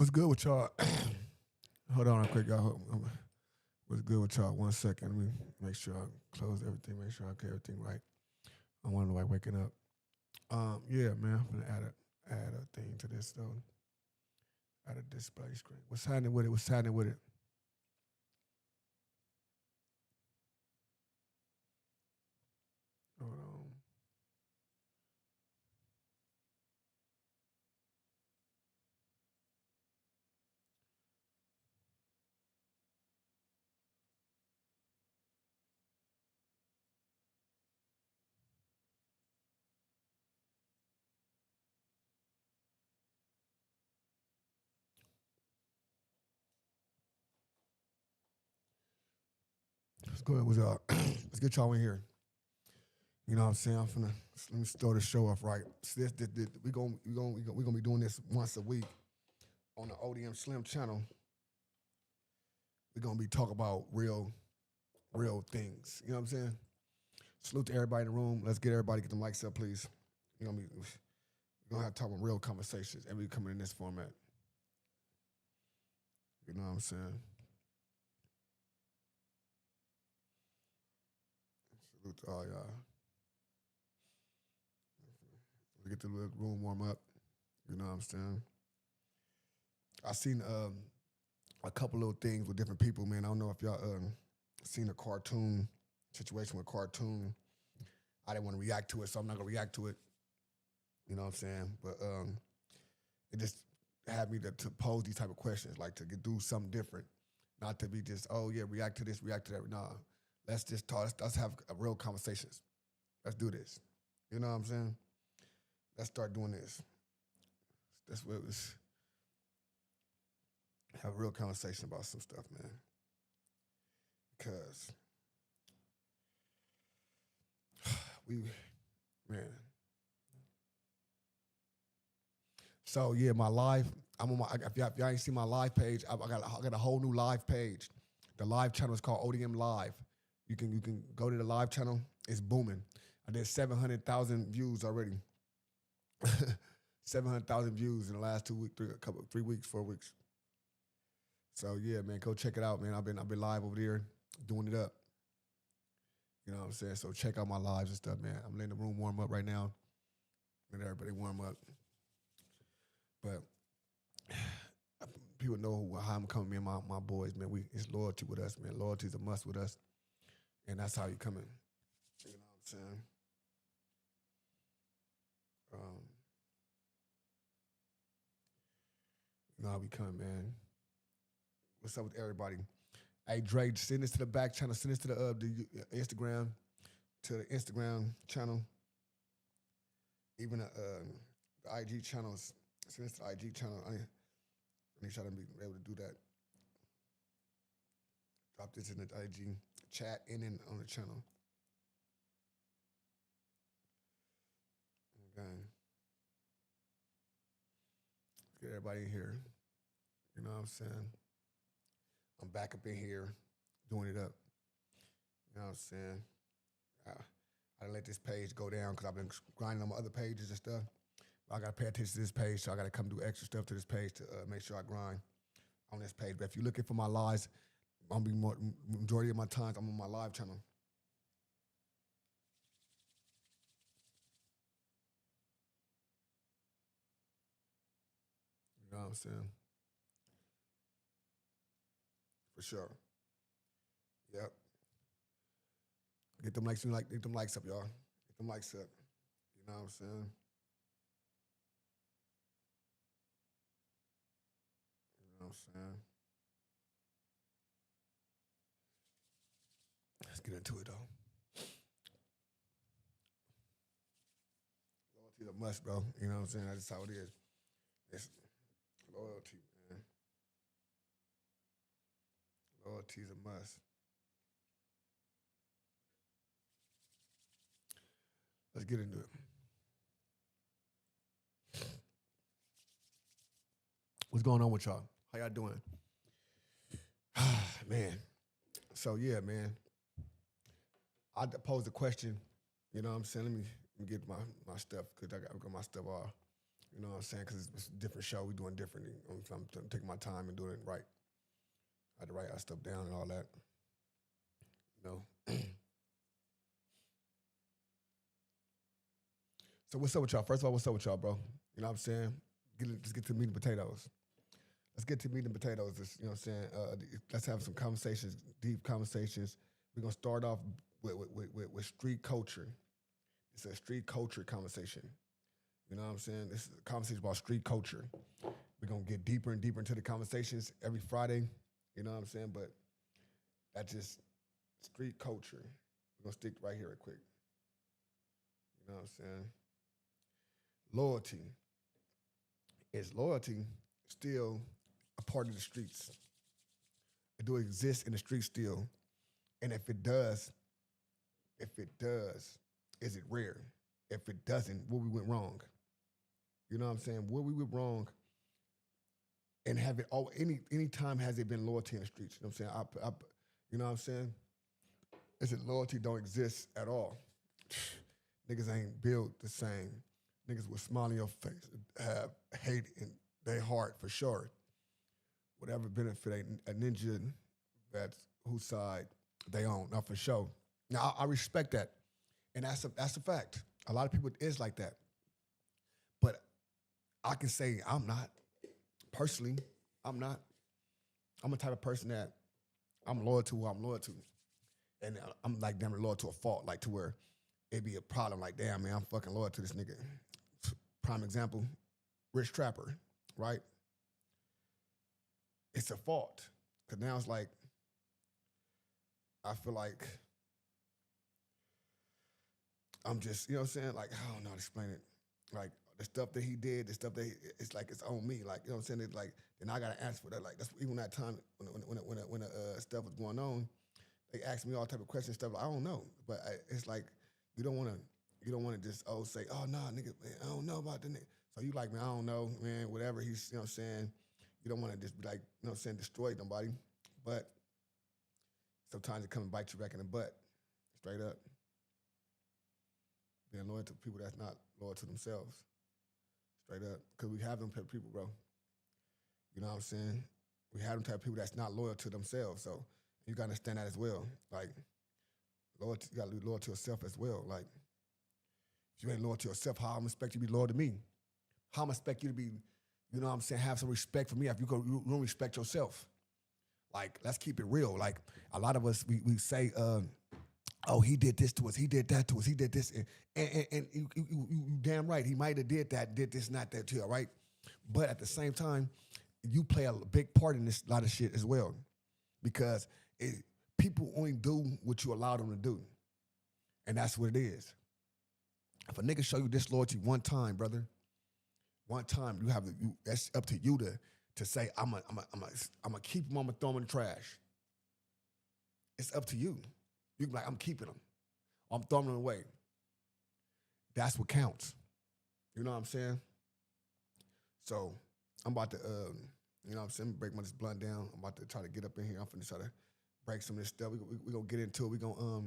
What's good with y'all? Hold on real quick, y'all. What's good with y'all? 1 second. Let me make sure I close everything, make sure I get everything right. I want to like waking up. Yeah, man, I'm gonna add a thing to this though. Add a display screen. What's happening with it? What's happening with it? Hold on. Let's go ahead with y'all. Let's get y'all in here. You know what I'm saying? Let me start the show off right. So we gonna be doing this once a week on the ODM Slim channel. We're gonna be talking about real things. You know what I'm saying? Salute to everybody in the room. Let's get everybody get the mics up, please. We're gonna have to talk about real conversations, and we coming in this format. You know what I'm saying? Salute to all y'all. We get the room warm up. You know what I'm saying? I seen a couple little things with different people, man. I don't know if y'all seen a cartoon situation with cartoon. I didn't want to react to it, so I'm not gonna react to it. You know what I'm saying? But it just had me to pose these type of questions, like to do something different, not to be just, oh yeah, react to this, react to that. Nah, let's just talk. Let's have real conversations. Let's do this. You know what I'm saying? Let's start doing this. That's what it was. Have a real conversation about some stuff, man. Because man. So yeah, my live. I'm on my. If y'all ain't seen my live page, I got a whole new live page. The live channel is called ODM Live. You can go to the live channel. It's booming. I did 700,000 views already. 700,000 views in the last 2 weeks, 3 weeks, 4 weeks. So yeah, man, go check it out, man. I've been live over there doing it up. You know what I'm saying? So check out my lives and stuff, man. I'm letting the room warm up right now. Let everybody warm up. But people know how I'm coming, me and my boys, man. It's loyalty with us, man. Loyalty is a must with us. And that's how you coming. You know what I'm saying? You know how we coming, man. What's up with everybody? Hey, Dre, send this to the back channel. Send this to the Instagram, channel. Even the IG channels. Send this to the IG channel. I need y'all to be able to do that. Drop this in the IG chat and then on the channel. Okay. Let's get everybody in here. You know what I'm saying? I'm back up in here doing it up. You know what I'm saying? I let this page go down because I've been grinding on my other pages and stuff. I got to pay attention to this page, so I got to come do extra stuff to this page to make sure I grind on this page. But if you're looking for my lives, I'm be majority of my times I'm on my live channel. You know what I'm saying? For sure. Yep. Get them likes, get them likes up, y'all. Get them likes up. You know what I'm saying? You know what I'm saying? Let's get into it though. Loyalty is a must, bro. You know what I'm saying? That's just how it is. It's loyalty, man. Loyalty is a must. Let's get into it. What's going on with y'all? How y'all doing? Man. So yeah, man. I posed a question. You know what I'm saying? Let me get my stuff because I got my stuff all You know what I'm saying? Because it's a different show. We doing different. I'm taking my time and doing it right. I had to write our stuff down and all that. You know. So what's up with y'all? First of all, what's up with y'all, bro? You know what I'm saying? Let's get to meat and potatoes. Let's get to meat and potatoes. You know what I'm saying? Let's have some conversations, deep conversations. We're gonna start off with street culture. It's a street culture conversation. You know what I'm saying? This is a conversation about street culture. We're gonna get deeper and deeper into the conversations every Friday. You know what I'm saying? But that's just street culture. We're gonna stick right here real quick. You know what I'm saying? Loyalty. Is loyalty still a part of the streets? It do exist in the streets still. And if it does, is it rare? If it doesn't, where we went wrong? You know what I'm saying? Where we went wrong, and have it all any time has it been loyalty in the streets? You know what I'm saying? You know what I'm saying? Is it loyalty don't exist at all? Niggas ain't built the same. Niggas with smile on your face have hate in their heart for sure. Whatever benefit a ninja, that's whose side they own. Now for sure. Now I respect that, and that's a fact. A lot of people is like that, but I can say I'm not. Personally, I'm not. I'm a type of person that I'm loyal to who I'm loyal to, and I'm like damn loyal to a fault, like to where it'd be a problem. Like damn man, I'm fucking loyal to this nigga. Prime example, Rich Trapper, right? It's a fault. Because now it's like, I feel like I'm just, you know what I'm saying? Like, I don't know how to explain it. Like, the stuff that he did, the stuff that it's like, it's on me. Like, you know what I'm saying? It's like, then I got to answer for that. Like, that's even that time when stuff was going on, they asked me all type of questions, stuff. Like, I don't know. But it's like, you don't want to just, say, oh, nah, nigga, man, I don't know about the nigga. So you like, man, I don't know, man, whatever. He's, you know what I'm saying? You don't want to just be like, you know what I'm saying, destroy nobody. But sometimes it come and bite you back in the butt, straight up. Being loyal to people that's not loyal to themselves, straight up. Because we have them type of people, bro. You know what I'm saying? We have them type of people that's not loyal to themselves. So you got to understand that as well. Like, loyalty, you got to be loyal to yourself as well. Like, if you ain't loyal to yourself, how I'm gonna expect you to be loyal to me? How I'm gonna expect you to be, you know what I'm saying, have some respect for me if you don't respect yourself? Like, let's keep it real. Like, a lot of us, we say, oh, he did this to us, he did that to us, he did this. And you damn right, he might have did that, did this, not that to you, right? But at the same time, you play a big part in this lot of shit as well. Because people only do what you allow them to do. And that's what it is. If a nigga show you disloyalty one time, brother, one time, that's up to you to say, I'm gonna keep him, I'm gonna throw him in the trash. It's up to you. You can be like, I'm keeping him. Or I'm throwing him away. That's what counts. You know what I'm saying? So I'm about to, you know what I'm saying, break this blunt down. I'm about to try to get up in here. I'm finna try to break some of this stuff. We're gonna get into it. We're gonna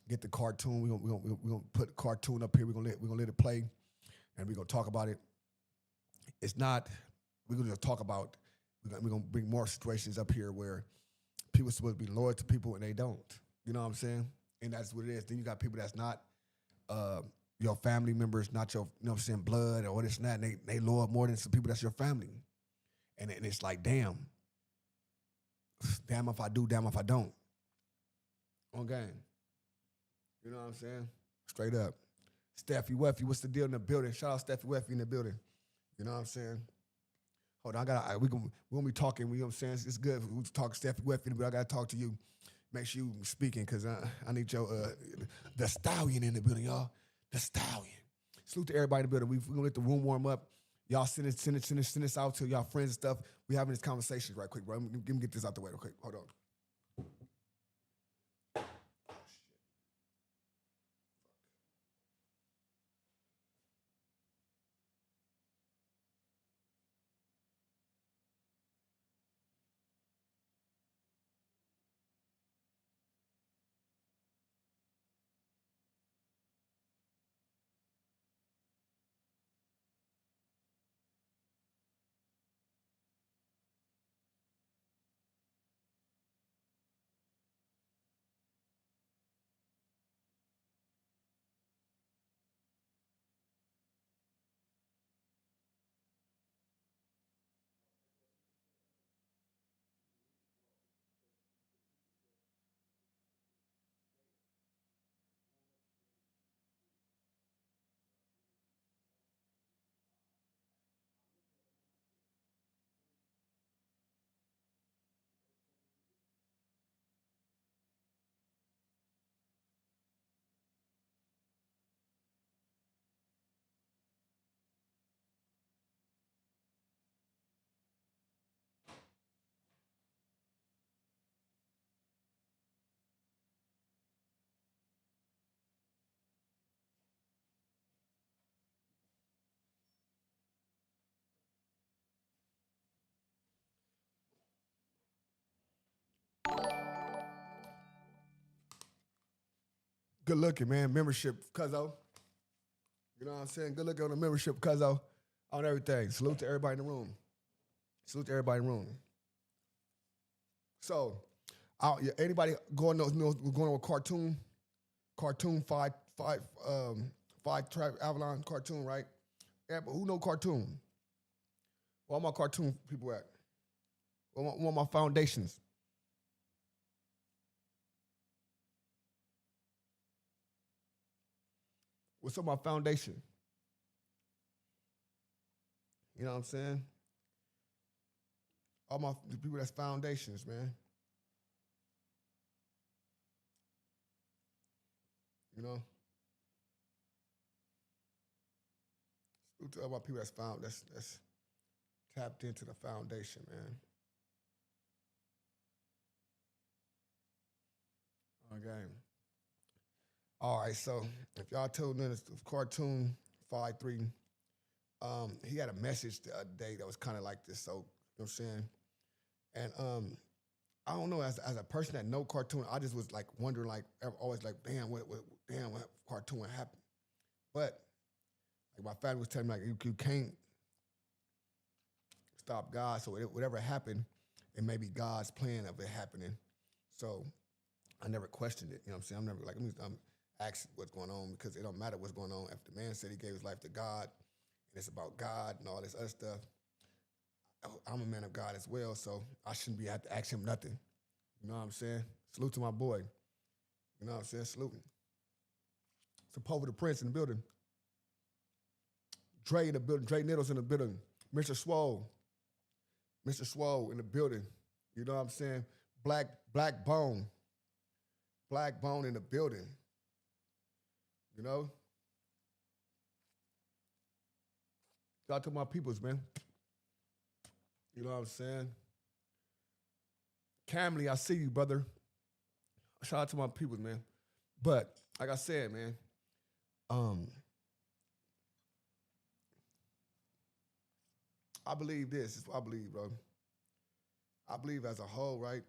get the cartoon. We're gonna put the cartoon up here. We're gonna let it play, and we're gonna talk about it. It's not. We're gonna just talk about. We're gonna bring more situations up here where people are supposed to be loyal to people and they don't. You know what I'm saying? And that's what it is. Then you got people that's not your family members, not your, you know what I'm saying, blood or this and that. And they loyal more than some people that's your family. And it's like, damn if I do, damn if I don't. On game. You know what I'm saying? Straight up. Steffi Weffy, what's the deal in the building? Shout out Steffi Weffy in the building. You know what I'm saying? Hold on, we're gonna be talking, you know what I'm saying? It's good. We talk Steffi Weffy, but I gotta talk to you. Make sure you speaking, because I need your, the stallion in the building, y'all. The stallion. Salute to everybody in the building. We're gonna let the room warm up. Y'all send this out to y'all friends and stuff. We having this conversation right quick, bro. Let me get this out the way real quick. Hold on. Good looking, man. Membership, cuzzo. You know what I'm saying? Good looking on the membership, cuzzo. On everything. Salute to everybody in the room. Salute to everybody in the room. So, anybody going on with cartoon? Cartoon five track Avalon cartoon, right? Yeah, but who know cartoon? Where all my cartoon people at? Where my foundations? What's up my foundation? You know what I'm saying? All the people that's foundations, man. You know? Salute to all my people that's tapped into the foundation, man. Okay. All right, so if y'all tuned in, it's cartoon 5-3. He had a message the other day that was kind of like this, so you know what I'm saying? And I don't know, as a person that know cartoon, I just was like wondering, like always like, damn, what cartoon would happen? But like my family was telling me, like you can't stop God, so whatever happened, it may be God's plan of it happening. So I never questioned it. You know what I'm saying? I'm never like I'm asking what's going on because it don't matter what's going on. If the man said he gave his life to God and it's about God and all this other stuff, I'm a man of God as well, so I shouldn't have to ask him nothing. You know what I'm saying? Salute to my boy. You know what I'm saying? Salute him. Support the Prince in the building. Dre in the building. Dre Nettles in the building. Mr. Swole. Mr. Swole in the building. You know what I'm saying? Black Bone. Black Bone in the building. You know? Shout out to my peoples, man. You know what I'm saying? Camly, I see you, brother. Shout out to my peoples, man. But, like I said, man, I believe this. This is what I believe, bro. I believe as a whole, right,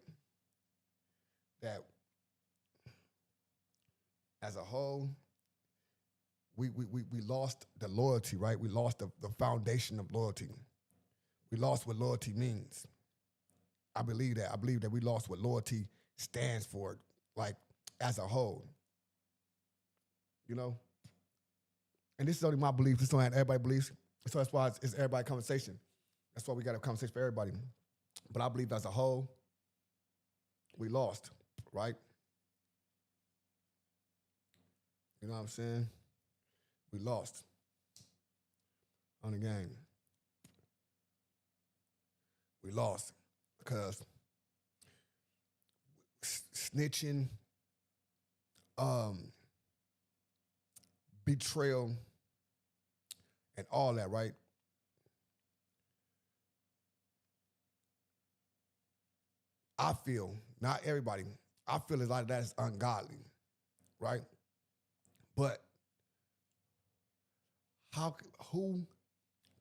that as a whole, we lost the loyalty, right? We lost the foundation of loyalty. We lost what loyalty means. I believe that. I believe that we lost what loyalty stands for, like, as a whole. You know? And this is only my belief. This don't have everybody believes. So that's why it's everybody conversation. That's why we got a conversation for everybody. But I believe as a whole, we lost, right? You know what I'm saying? We lost on the game. We lost because snitching, betrayal, and all that, right? I feel, not everybody, I feel a lot of that is ungodly, right? But who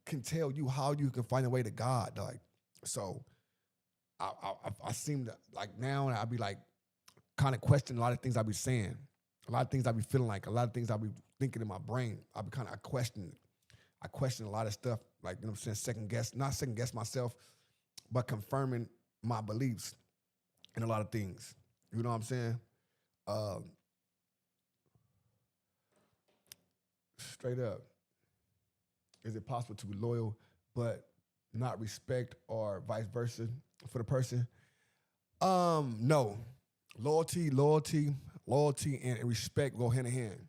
can tell you how you can find a way to God? Like, so I seem to, like, now I be like kind of questioning a lot of things I be saying, a lot of things I be feeling like, a lot of things I be thinking in my brain. I be kind of questioning it. I question a lot of stuff, like, you know what I'm saying, not second guess myself, but confirming my beliefs in a lot of things. You know what I'm saying? Straight up. Is it possible to be loyal but not respect or vice versa for the person? No. Loyalty, and respect go hand in hand.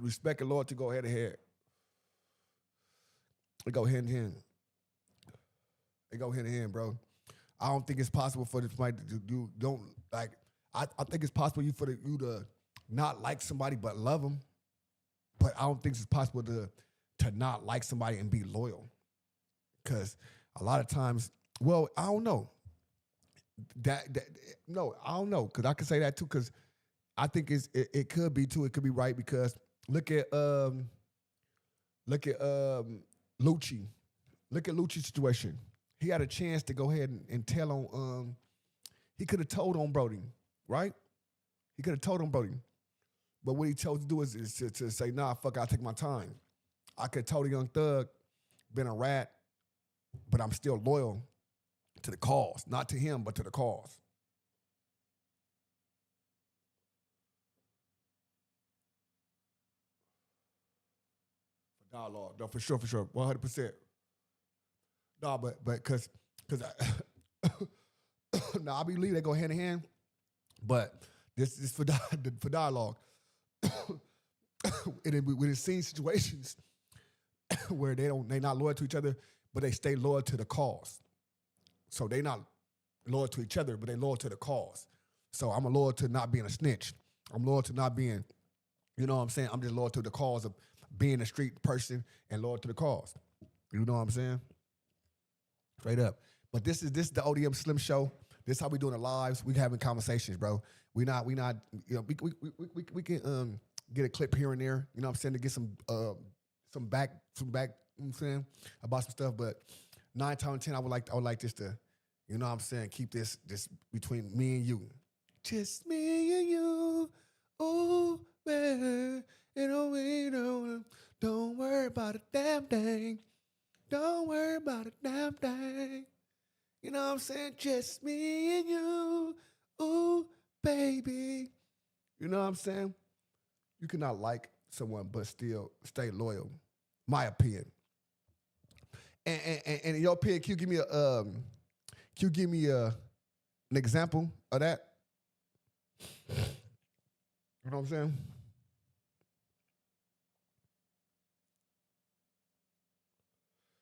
Respect and loyalty go hand in hand. They go hand in hand. They go hand in hand, bro. I don't think it's possible for somebody to do. Don't like. I think it's possible for you to not like somebody but love them. But I don't think it's possible to not like somebody and be loyal. Because a lot of times, well, I don't know. No, I don't know. Because I can say that too. Because I think it could be too. It could be right. Because look at Lucci. Look at Lucci's situation. He had a chance to go ahead and tell on He could have told on Brody, right? He could have told on Brody. But what he chose to do is to say, nah, fuck, I'll take my time. I could have told a young thug, been a rat, but I'm still loyal to the cause. Not to him, but to the cause. For dialogue. No, for sure, 100%. No, but because no, I believe they go hand in hand, but this is for dialogue. We've seen situations where they not loyal to each other, but they stay loyal to the cause. So they not loyal to each other, but they loyal to the cause. So I'm a loyal to not being a snitch. I'm loyal to not being, you know what I'm saying? I'm just loyal to the cause of being a street person and loyal to the cause. You know what I'm saying? Straight up. But this is the ODM Slim show. This is how we doing the lives. We having conversations, bro. We not, you know, we can get a clip here and there, you know what I'm saying, to get some back, you know what I'm saying, about some stuff. But 9 times out of 10, I would like this to, you know what I'm saying, keep this between me and you. Just me and you. Ooh, baby. You know we don't worry about a damn thing. Don't worry about a damn thing. You know what I'm saying? Just me and you. Ooh, baby. You know what I'm saying? You cannot like someone but still stay loyal. My opinion. And in your opinion, can you give me an example of that? You know what I'm saying?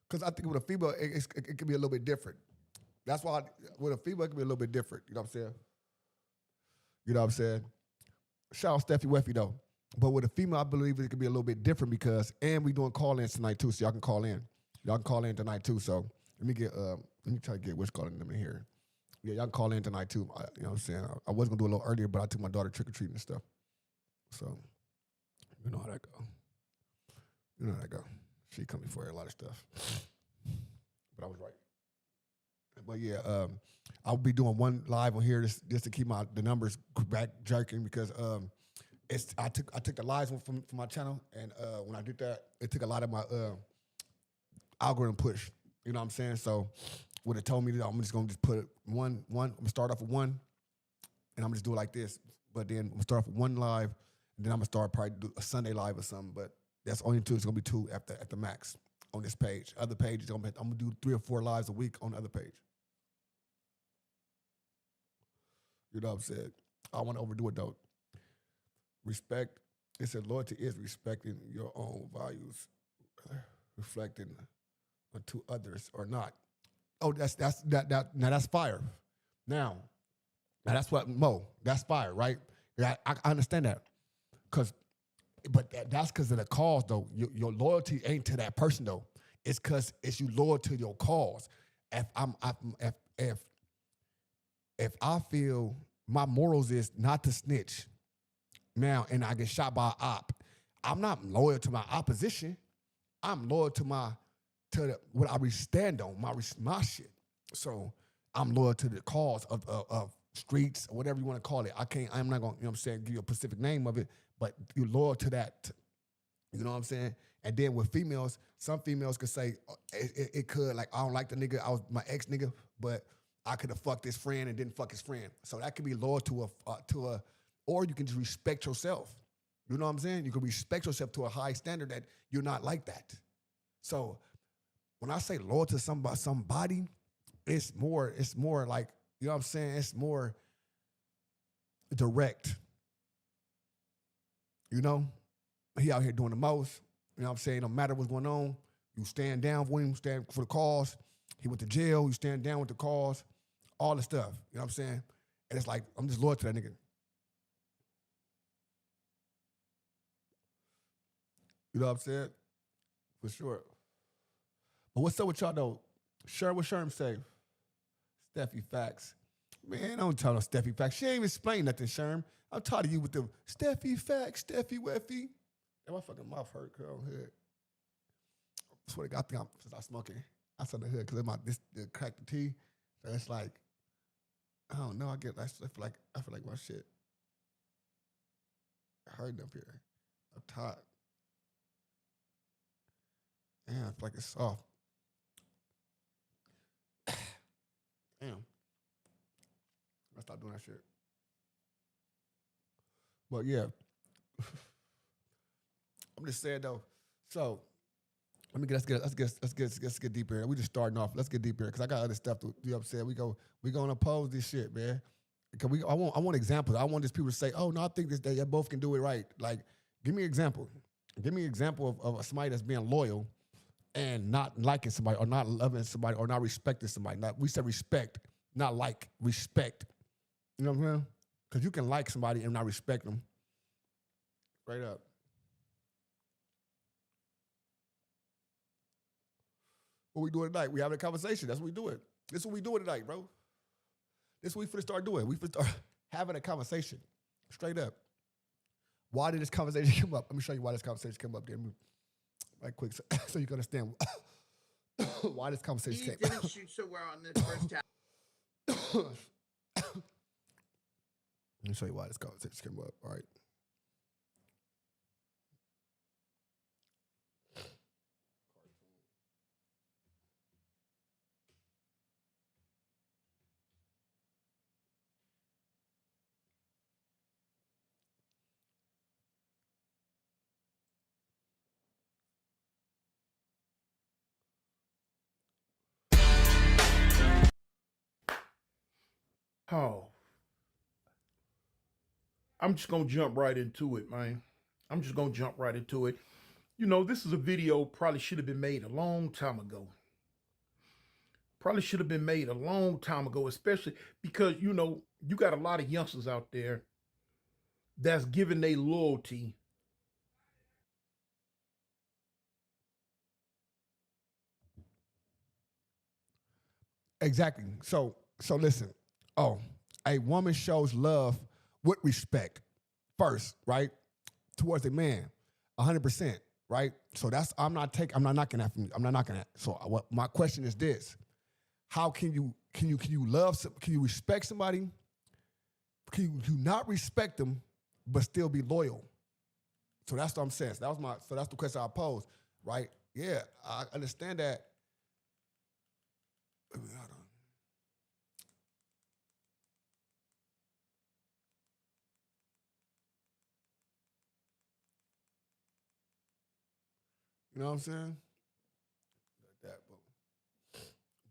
Because I think with a female, it can be a little bit different. That's why with a female, it can be a little bit different. You know what I'm saying? You know what I'm saying? Shout out Steffi Weffy though. But with a female, I believe it could be a little bit different because, and we doing call-ins tonight too, so y'all can call in. Y'all can call in tonight too. So let me try to get what's calling them in here. Yeah, y'all can call in tonight too. You know what I'm saying? I was gonna do a little earlier, but I took my daughter trick-or-treating and stuff. So you know how that go. You know how that go. She coming for a lot of stuff. But I was right. But yeah, I'll be doing one live on here just to keep the numbers back jerking because I took the lives from my channel, and when I did that, it took a lot of my algorithm push. You know what I'm saying? So what it told me that I'm just gonna put one. I'm gonna start off with one, and I'm gonna just do it like this. But then I'm gonna start off with one live, and then I'm gonna start probably do a Sunday live or something. But that's only two. It's gonna be two at the max on this page. Other pages, I'm gonna do 3 or 4 lives a week on the other page. You know what I'm saying? I want to overdo it though. Respect. It said loyalty is respecting your own values, reflecting onto others or not. Oh, that's now that's fire. Now that's what that's fire, right? I understand that, but that's because of the cause though. Your loyalty ain't to that person though. It's because it's you loyal to your cause. If I feel my morals is not to snitch now and I get shot by an op, I'm not loyal to my opposition. I'm loyal to what I stand on, my shit. So I'm loyal to the cause of streets or whatever you want to call it. I'm not going to, you know what I'm saying, give you a specific name of it, but you're loyal to that. You know what I'm saying? And then with females, some females could say, it could, like, I don't like the nigga, I was my ex nigga, but I could have fucked his friend and didn't fuck his friend. So that could be loyal to or you can just respect yourself. You know what I'm saying? You can respect yourself to a high standard that you're not like that. So when I say loyal to somebody, it's more like, you know what I'm saying? It's more direct. You know? He out here doing the most. You know what I'm saying? No matter what's going on, you stand down for him, stand for the cause. He went to jail, you stand down with the cause, all the stuff. You know what I'm saying? And it's like, I'm just loyal to that nigga. You know what I'm saying? For sure. But what's up with y'all though? What Sherm say? Steffi facts. Man, don't tell no Steffi facts. She ain't even explain nothing, Sherm. I'm tired of you with the Steffi facts, Steffi Weffy. And my fucking mouth hurt, cause I'm hood. I swear to God, I think since I smoking. I said the hood because this crack the tea. So it's like, I don't know. I feel like my shit hurting up here. I'm tired. Damn, I feel like it's soft. Damn. I stop doing that shit. But yeah, I'm just saying though. So let me get let's get deeper here. We just starting off. Let's get deeper because I got other stuff to you know what I'm saying. We gonna oppose this shit, man. Cause I want examples. I want these people to say, oh no, I think this they both can do it right. Like, give me an example. Give me an example of somebody that's being loyal and not liking somebody or not loving somebody or not respecting somebody. Not, we said respect, not like, respect. You know what I'm saying? Because you can like somebody and not respect them. Straight up. What we doing tonight? We having a conversation. That's what we doing. This is what we doing tonight, bro. This is what we finna start doing. We finna start having a conversation. Straight up. Why did this conversation come up? Let me show you why this conversation came up there. Right quick so you can understand why this conversation came up. He didn't shoot so well on the first half. Let me show you why this conversation came up. All right. Oh, I'm just gonna jump right into it, man. I'm just gonna jump right into it. You know, this is a video probably should have been made a long time ago. Probably should have been made a long time ago, especially because, you know, you got a lot of youngsters out there that's giving their loyalty. Exactly. So listen. Oh, a woman shows love with respect first, right? Towards a man, 100%, right? So I'm not knocking that from you. I'm not knocking that. So what my question is this: how can you can you respect somebody? Can you not respect them but still be loyal? So that's what I'm saying. So that's the question I posed, right? Yeah, I understand that. Hold on. You know what I'm saying? Like that,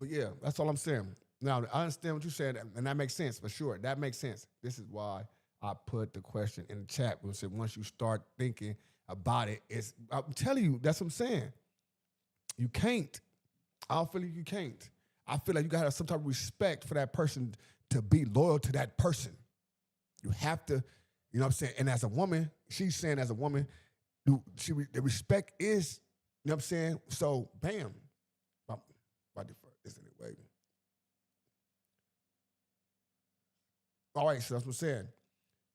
but yeah, that's all I'm saying. Now I understand what you're saying, and that makes sense for sure. That makes sense. This is why I put the question in the chat. We said once you start thinking about it, I'm telling you, that's what I'm saying. You can't. I don't feel like you can't. I feel like you gotta have some type of respect for that person to be loyal to that person. You have to, you know what I'm saying? And as a woman, she's saying as a woman, the respect is, you know what I'm saying? So, bam. By default, is anyway. All right, so that's what I'm saying.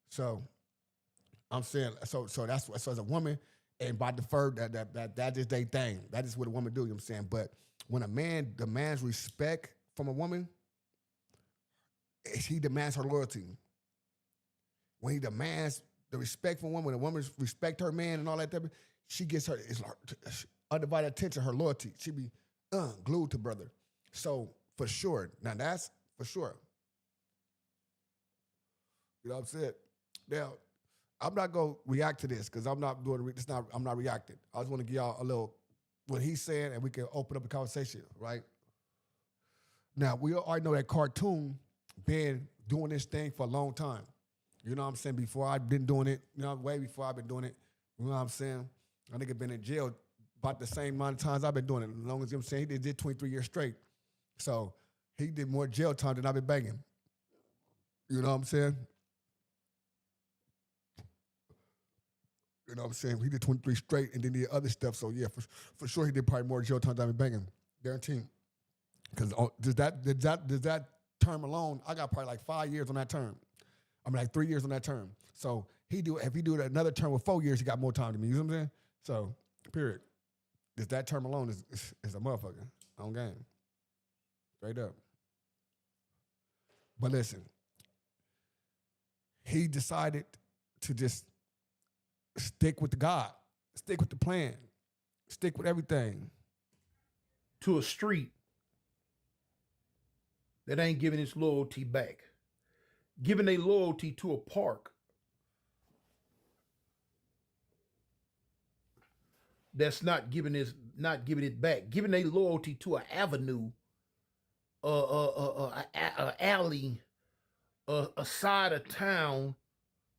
So I'm saying, so that's what, so as a woman, and by default, that is their thing. That is what a woman do, you know what I'm saying? But when a man demands respect from a woman, he demands her loyalty. When he demands the respect from a woman, when a woman respect her man and all that type of, she gets her undivided attention, her loyalty. She be glued to brother. So for sure, now that's for sure. You know what I'm saying? Now, I'm not gonna react to this because I'm not doing this. I'm not reacting. I just want to give y'all a little what he's saying, and we can open up the conversation, right? Now we already know that cartoon been doing this thing for a long time. You know what I'm saying? Before I've been doing it, you know, way before I've been doing it. You know what I'm saying? I think I've been in jail about the same amount of times I've been doing it. As long as I'm saying he did 23 years straight. So he did more jail time than I've been banging. You know what I'm saying? You know what I'm saying? He did 23 straight and then the other stuff. So yeah, for sure he did probably more jail time than I've been banging. Guaranteed. Because does that term alone, I got probably like 5 years on that term. I mean like 3 years on that term. So if he do another term with 4 years, he got more time than me. You know what I'm saying? So, period. Just that term alone is a motherfucker on game. Straight up. But listen, he decided to just stick with the God, stick with the plan, stick with everything. To a street that ain't giving its loyalty back, giving a loyalty to a park that's not giving it back, giving a loyalty to an avenue, a alley, a side of town,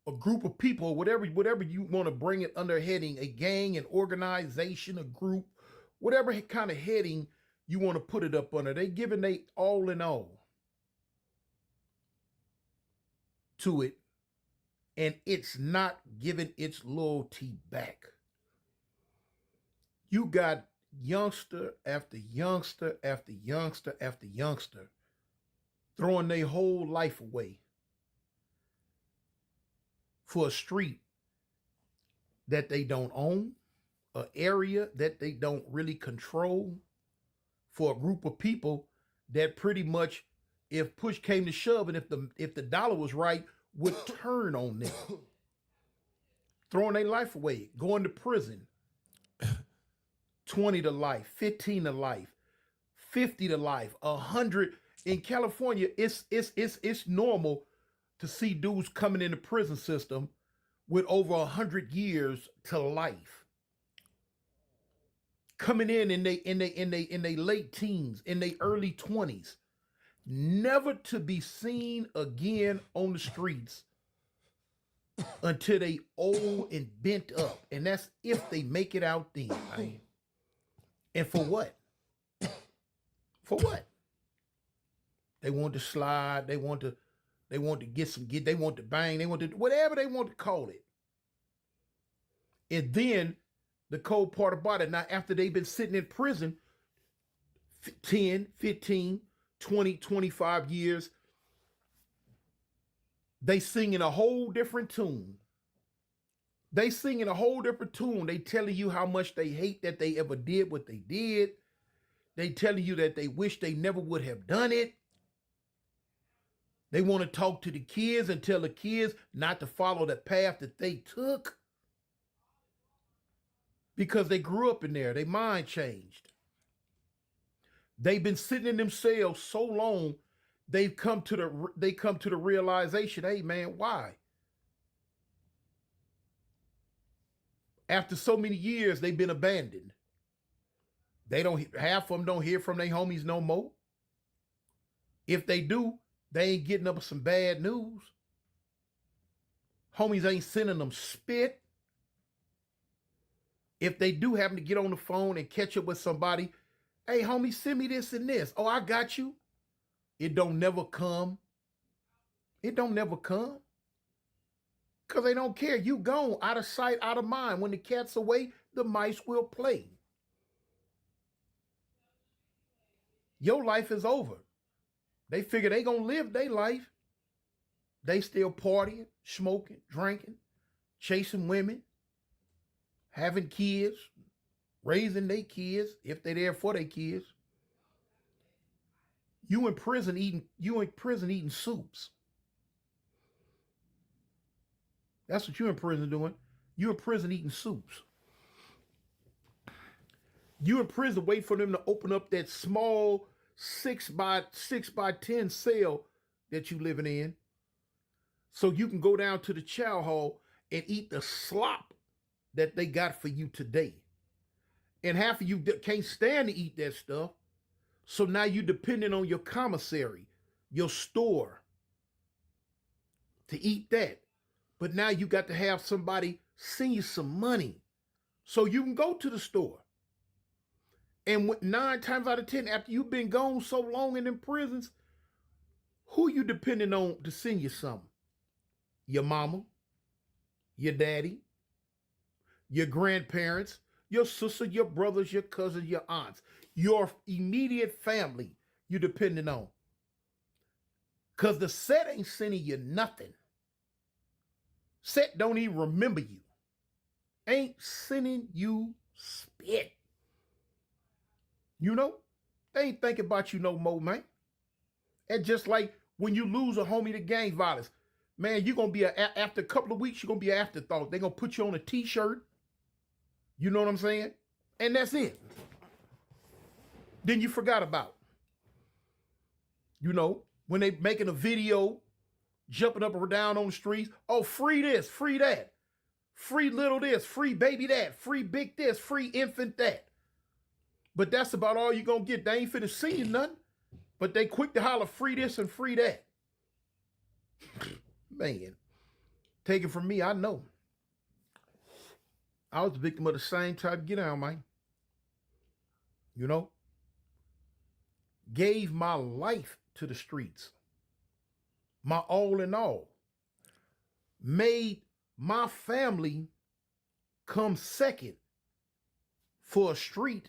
a group of people, whatever you want to bring it under heading, a gang, an organization, a group, whatever kind of heading you want to put it up under. They giving they all in all to it, and it's not giving its loyalty back. You got youngster after youngster after youngster after youngster throwing their whole life away for a street that they don't own, an area that they don't really control, for a group of people that pretty much, if push came to shove and if the dollar was right, would turn on them. Throwing their life away, going to prison. 20 to life, 15 to life, 50 to life, 100. In California, it's normal to see dudes coming in the prison system with over 100 years to life. Coming in they late teens, in their early 20s, never to be seen again on the streets until they old and bent up. And that's if they make it out then, man. And for what? For what? They want to slide, they want to they want to bang, they want to whatever they want to call it. And then the cold part about it, now after they've been sitting in prison 10, 15, 20, 25 years, they singing a whole different tune. They singing a whole different tune. They telling you how much they hate that they ever did what they did. They telling you that they wish they never would have done it. They want to talk to the kids and tell the kids not to follow the path that they took because they grew up in there. Their mind changed. They've been sitting in themselves so long, they come to the realization, hey man, why? After so many years, they've been abandoned. Half of them don't hear from their homies no more. If they do, they ain't getting up with some bad news. Homies ain't sending them spit. If they do happen to get on the phone and catch up with somebody, hey homie, send me this and this. Oh, I got you. It don't never come. It don't never come. Because they don't care. You gone, out of sight, out of mind. When the cat's away, the mice will play. Your life is over. They figure they gonna live their life. They still partying, smoking, drinking, chasing women, having kids, raising their kids, if they're there for their kids. You in prison eating soups. That's what you in prison doing. You in prison eating soups. You in prison waiting for them to open up that small 6 by 10 cell that you living in, so you can go down to the chow hall and eat the slop that they got for you today. And half of you can't stand to eat that stuff, so now you depending on your commissary, your store, to eat that. But now you got to have somebody send you some money so you can go to the store. And 9 times out of 10, after you've been gone so long in them prisons, who you depending on to send you something? Your mama, your daddy, your grandparents, your sister, your brothers, your cousins, your aunts, your immediate family you depending on. Because the set ain't sending you nothing. Set don't even remember you. Ain't sending you spit. You know, they ain't thinking about you no more, man. And just like when you lose a homie to gang violence, man, you're going to be, after a couple of weeks, you're going to be an afterthought. They're going to put you on a t-shirt. You know what I'm saying? And that's it. Then you forgot about. You know, when they making a video, jumping up or down on the streets. Oh, free this, free that. Free little this, free baby that, free big this, free infant that. But that's about all you're going to get. They ain't finna see you nothing. But they quick to holler free this and free that. Man, take it from me, I know. I was a victim of the same type of get down, man. You know? Gave my life to the streets. My all in all. Made my family come second for a street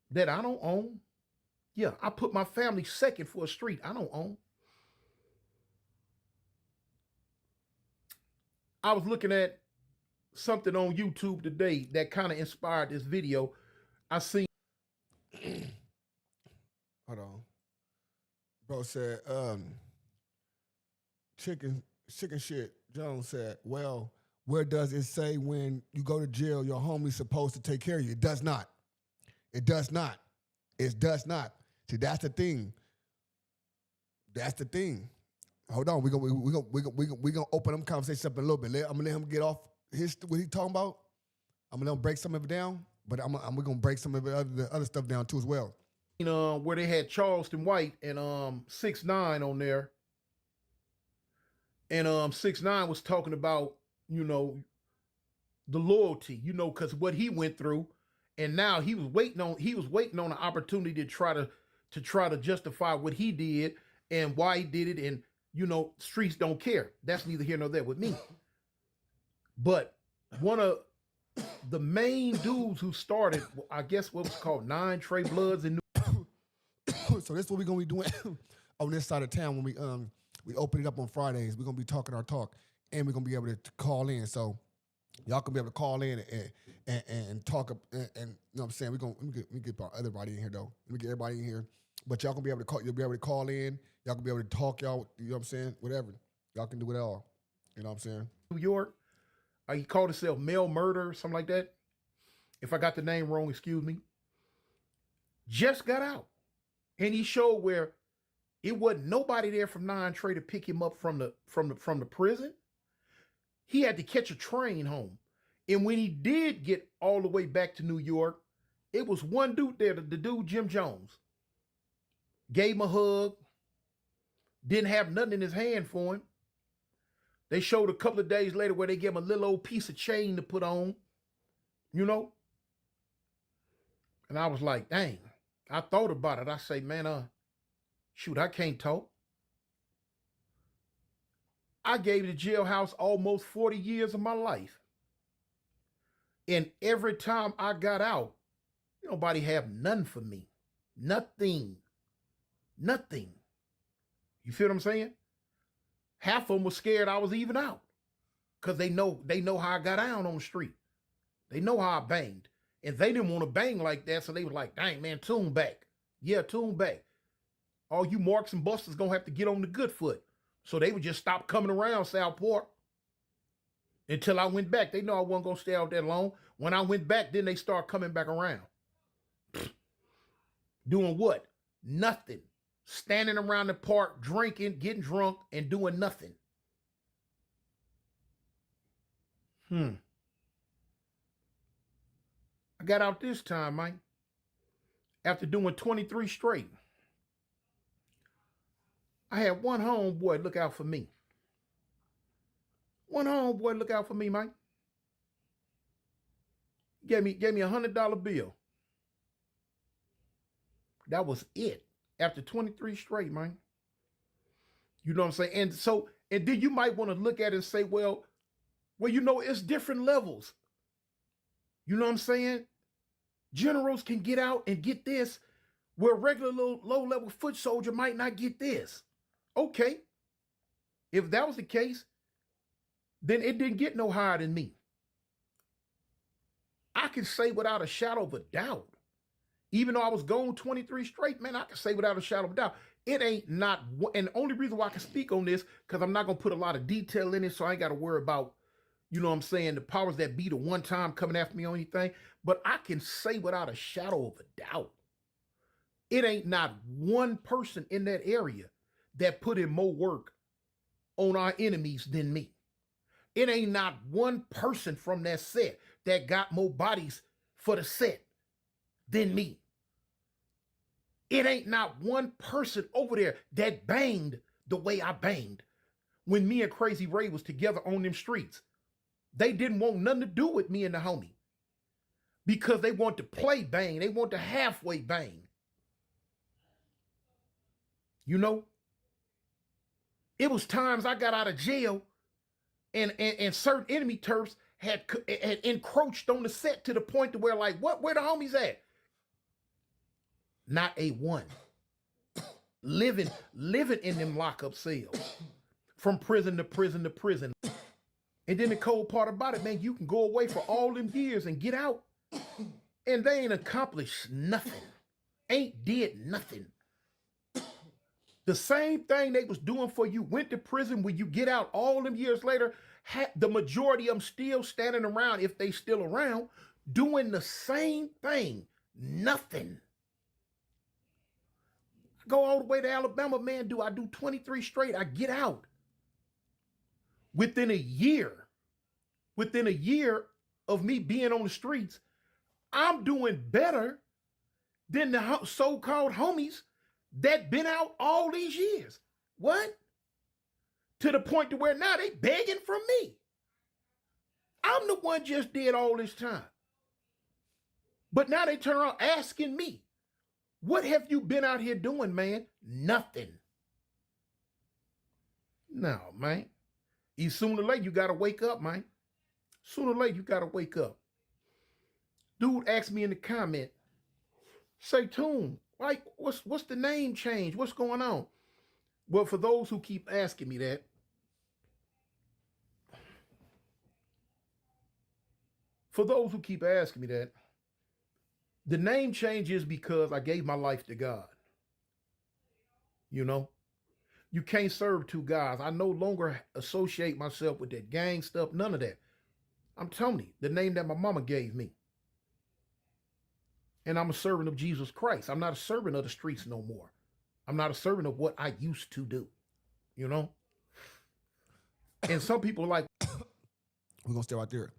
that I don't own. Yeah, I put my family second for a street I don't own. I was looking at something on YouTube today that kind of inspired this video. I seen. Hold on. Bro said, chicken shit. Jones said, well, where does it say when you go to jail, your homie's supposed to take care of you? It does not. It does not. It does not. See, that's the thing. That's the thing. Hold on, we're gonna open them conversations up in a little bit. I'm gonna let him get off what he's talking about. I'm gonna let him break some of it down, but we're gonna break some of the other stuff down too as well. Where they had Charleston White and 6ix9ine on there, and 6ix9ine was talking about, you know, the loyalty, you know, because what he went through, and now he was waiting on an opportunity to try to justify what he did and why he did it, and you know, streets don't care. That's neither here nor there with me. But one of the main dudes who started, I guess what was called 9 Trey Bloods in So this is what we're gonna be doing on this side of town when we open it up on Fridays. We're gonna be talking our talk, and we're gonna be able to call in. So y'all can be able to call in and talk and you know what I'm saying. Let me get everybody in here though. Let me get everybody in here. But y'all gonna be able to call. You'll be able to call in. Y'all can be able to talk. Y'all, you know what I'm saying? Whatever. Y'all can do it all. You know what I'm saying? New York. He called himself Mel Murder or something like that. If I got the name wrong, excuse me. Just got out. And he showed where it wasn't nobody there from 9 Trey to pick him up from the prison. He had to catch a train home. And when he did get all the way back to New York, it was one dude there, the dude Jim Jones. Gave him a hug. Didn't have nothing in his hand for him. They showed a couple of days later where they gave him a little old piece of chain to put on, you know? And I was like, dang. I thought about it. I say, man, shoot, I can't talk. I gave the jailhouse almost 40 years of my life. And every time I got out, nobody have nothing for me. Nothing. Nothing. You feel what I'm saying? Half of them was scared I was even out. Because they know how I got down on the street. They know how I banged. And they didn't want to bang like that, so they was like, dang, man, tune back. Yeah, tune back. All you marks and busters gonna have to get on the good foot. So they would just stop coming around Southport until I went back. They know I wasn't gonna stay out that long. When I went back, then they start coming back around. Doing what? Nothing. Standing around the park, drinking, getting drunk, and doing nothing. I got out this time, man. After doing 23 straight. I had one homeboy look out for me. One homeboy look out for me, man. Gave me a $100 bill. That was it. After 23 straight, man. You know what I'm saying? And then you might want to look at it and say, well, you know, it's different levels. You know what I'm saying? Generals can get out and get this, where a regular low-level foot soldier might not get this. Okay. If that was the case, then it didn't get no higher than me. I can say without a shadow of a doubt, even though I was gone 23 straight, man, I can say without a shadow of a doubt, It ain't not, and the only reason why I can speak on this, because I'm not going to put a lot of detail in it, so I ain't got to worry about, you know what I'm saying, the powers that be the one time coming after me on anything. But I can say without a shadow of a doubt, it ain't not one person in that area that put in more work on our enemies than me. It ain't not one person from that set that got more bodies for the set than me. It ain't not one person over there that banged the way I banged when me and Crazy Ray was together on them streets. They didn't want nothing to do with me and the homie because they want to play bang. They want to halfway bang. You know, it was times I got out of jail and certain enemy turfs had encroached on the set to the point to where, like, where the homies at? Not a one. living in them lockup cells from prison to prison to prison. And then the cold part about it, man, you can go away for all them years and get out and they ain't accomplished nothing. Ain't did nothing. The same thing they was doing for you, went to prison, when you get out all them years later, the majority of them still standing around, if they still around, doing the same thing. Nothing. I go all the way to Alabama, man, I do 23 straight, I get out. Within a year of me being on the streets, I'm doing better than the so-called homies that been out all these years. What? To the point to where now they begging from me. I'm the one just did all this time. But now they turn around asking me, what have you been out here doing, man? Nothing. No, man. Sooner or later, you got to wake up, man. Sooner or later, you got to wake up. Dude asked me in the comment, say, Toon, like, what's the name change? What's going on? Well, for those who keep asking me that, the name change is because I gave my life to God. You know, you can't serve two gods. I no longer associate myself with that gang stuff, none of that. I'm Tony, the name that my mama gave me. And I'm a servant of Jesus Christ. I'm not a servant of the streets no more. I'm not a servant of what I used to do, you know? And some people are like, we're going to stay right there.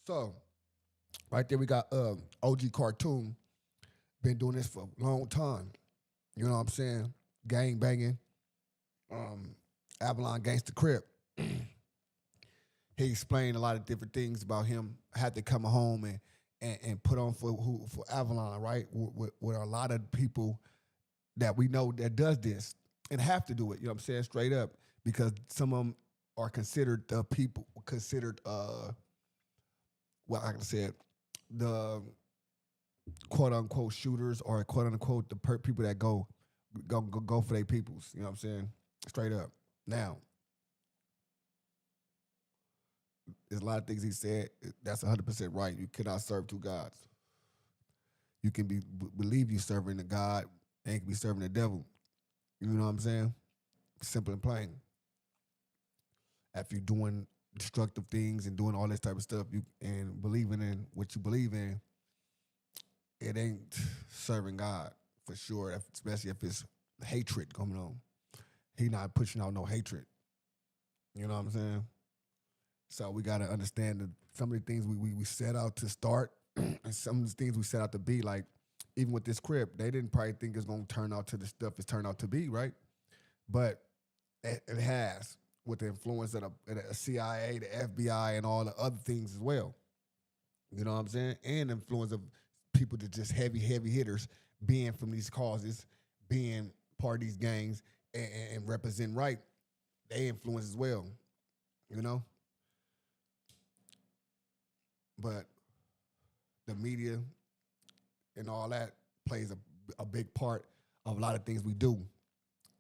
So, right there we got OG Cartoon. Been doing this for a long time. You know what I'm saying? Gang banging. Avalon Gangsta Crip. He explained a lot of different things about him. Had to come home and put on for Avalon, right? With a lot of people that we know that does this and have to do it. You know what I'm saying? Straight up, because some of them are considered the people well, like I said, the quote unquote shooters or quote unquote the people that go for their peoples. You know what I'm saying? Straight up. Now, there's a lot of things he said. That's 100% right. You cannot serve two gods. You can believe you serving the God and you can be serving the devil. You know what I'm saying? Simple and plain. If you're doing destructive things and doing all this type of stuff, and believing in what you believe in, it ain't serving God for sure. Especially if it's hatred going on. He not pushing out no hatred. You know what I'm saying? So we got to understand that some of the things we set out to start and some of the things we set out to be, like even with this crib, they didn't probably think it's going to turn out to the stuff it's turned out to be, right? But it has, with the influence of the CIA, the FBI, and all the other things as well. You know what I'm saying? And the influence of people that just heavy hitters being from these causes, being part of these gangs and represent right, they influence as well, you know? But the media and all that plays a big part of a lot of things we do.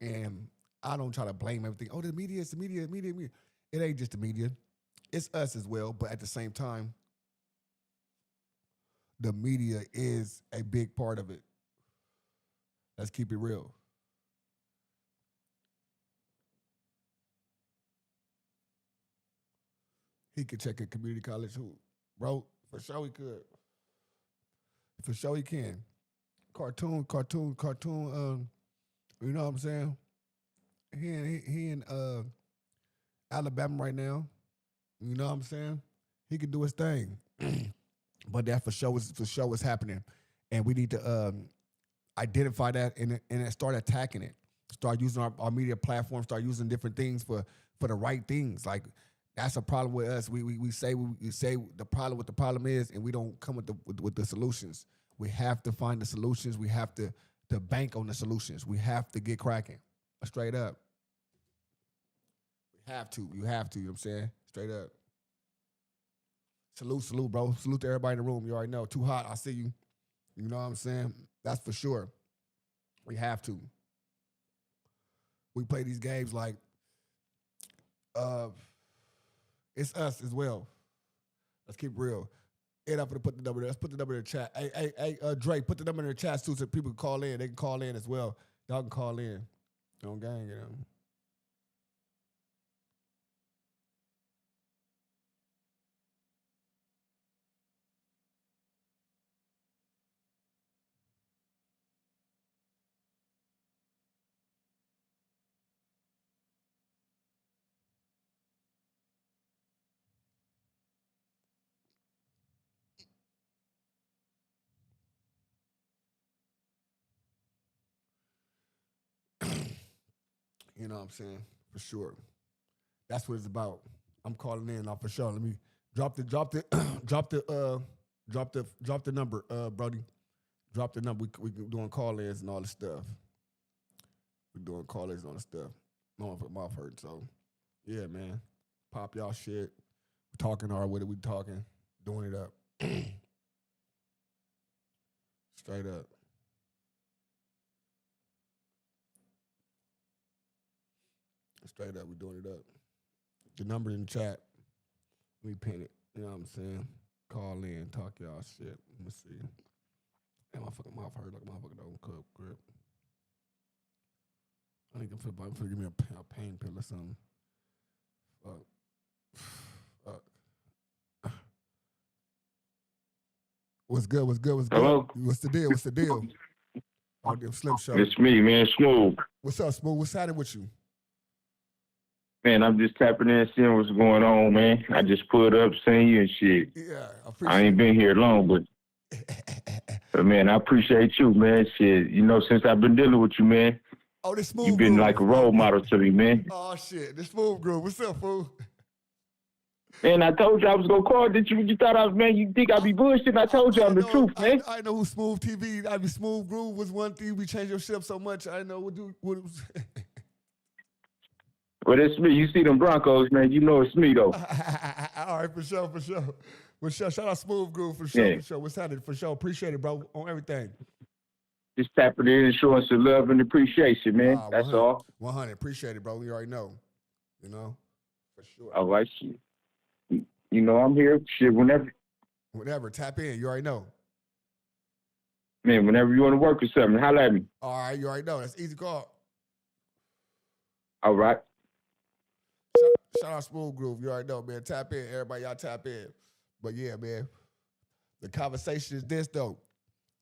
And I don't try to blame everything. Oh, the media. It ain't just the media. It's us as well. But at the same time, the media is a big part of it. Let's keep it real. He could check a community college hoop. Bro, for sure he could. For sure he can. Cartoon, you know what I'm saying? He in Alabama right now. You know what I'm saying? He can do his thing. But that for sure is happening. And we need to identify that and start attacking it. Start using our media platform, start using different things for the right things. Like that's a problem with us. We say the problem is, and we don't come with the solutions. We have to find the solutions. We have to bank on the solutions. We have to get cracking. Straight up. We have to. You have to. You know what I'm saying? Straight up. Salute, bro. Salute to everybody in the room. You already know. Too hot. I see you. You know what I'm saying? That's for sure. We have to. We play these games like it's us as well. Let's keep it real. And I'm gonna put the number there. Let's put the number in the chat. Hey, Dre, put the number in the chat too so people can call in. They can call in as well. Y'all can call in. Don't gang, you know. You know what I'm saying? For sure. That's what it's about. I'm calling in now for sure. Let me drop the number, Brody. Drop the number. We doing call-ins and all this stuff. We doing call-ins and all this stuff. My mouth hurt, so yeah, man. Pop y'all shit. We talking hard with it. We talking, doing it up. Straight up. Straight up, we doing it up. The number in the chat. Let me pin it. You know what I'm saying? Call in, talk y'all shit. Let me see. Damn, my fucking mouth hurt like a motherfucker don't cook grip. I think I'm finna give me a pain pill or something. What's good? Hello? What's the deal? ODM Slim Show. It's me, man, Smooth. What's up, Smooth? What's happening with you? Man, I'm just tapping in, seeing what's going on, man. I just pulled up, seeing you and shit. Yeah, I ain't been here long, but man, I appreciate you, man. Shit, you know, since I've been dealing with you, man, Oh, this Smooth you've been Groove. like a role model to me, man. Oh shit, this Smooth Groove. What's up, fool? Man, I told you I was gonna call. Did you thought I was, man? You think I'd be bullshitting? I told you I'm the truth, man. I know who Smooth TV. I be Smooth Groove was one thing. We changed your shit up so much. I know what it was. But it's me. You see them Broncos, man. You know it's me though. All right, for sure. Shout out Smooth Groove for sure. Yeah. For sure. What's happening? For sure. Appreciate it, bro. On everything. Just tapping in and showing some love and appreciation, man. That's all. 100. Appreciate it, bro. You already know. You know, for sure. All right, shit. You know I'm here. Shit, Whenever. Tap in. You already know. Man, whenever you want to work or something, holla at me. All right. You already know. That's easy call. All right. Shout out Smooth Groove. You already know, man. Tap in. Everybody, y'all tap in. But yeah, man. The conversation is this, though.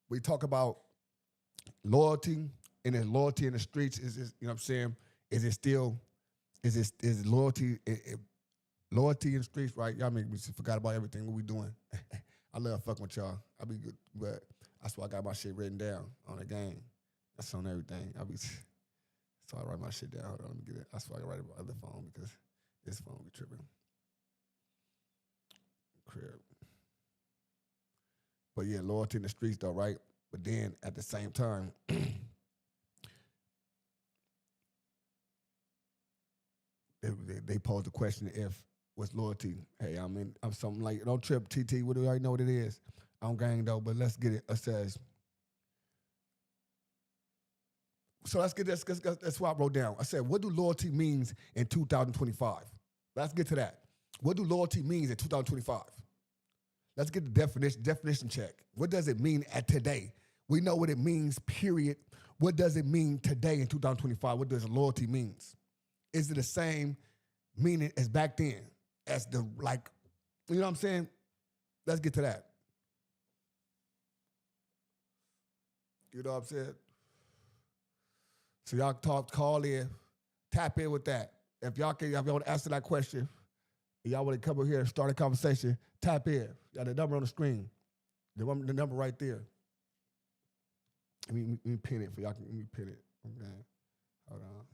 We talk about loyalty, and then loyalty in the streets is you know what I'm saying? Is loyalty loyalty in the streets, right? Y'all make me forgot about everything what we doing. I love fucking with y'all. I be good, but that's why I got my shit written down on the game. That's on everything. So I write my shit down. Hold on, let me get it. That's why I write it on the other phone because this phone be tripping. Crib. But yeah, loyalty in the streets though, right? But then at the same time, they pose the question if what's loyalty? Hey, I'm something like, don't trip, TT, what do I know what it is? I don't gang though, but let's get it. It says, so let's get this, that's what I wrote down. I said, what do loyalty means in 2025? Let's get to that. What do loyalty means in 2025? Let's get the definition check. What does it mean at today? We know what it means, period. what does it mean today in 2025? What does loyalty means? Is it the same meaning as back then? As the, like, you know what I'm saying? Let's get to that. You know what I'm saying? So y'all call in, tap in with that. If y'all want to answer that question, y'all want to come over here and start a conversation, tap in. Got the number on the screen. The number right there. Let me pin it for y'all. Let me pin it. Okay. Hold on.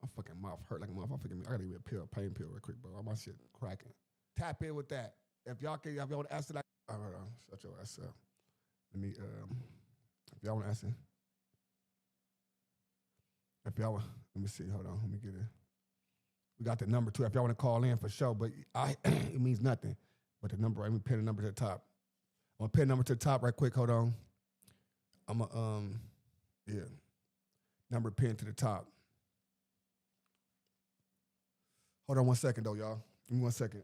My fucking mouth hurt like a motherfucker. I gotta give me a pain pill real quick, bro. All my shit cracking. Tap in with that. If y'all want to answer that. Hold on. Shut your ass up. Let me, if y'all want to answer. If y'all want, let me see. Hold on. Let me get it. We got the number too. If y'all want to call in for sure, but it means nothing. But the number, let me pin the number to the top. I'm gonna pin the number to the top right quick. Hold on. I'm gonna, yeah. Number pinned to the top. Hold on 1 second though, y'all. Give me 1 second.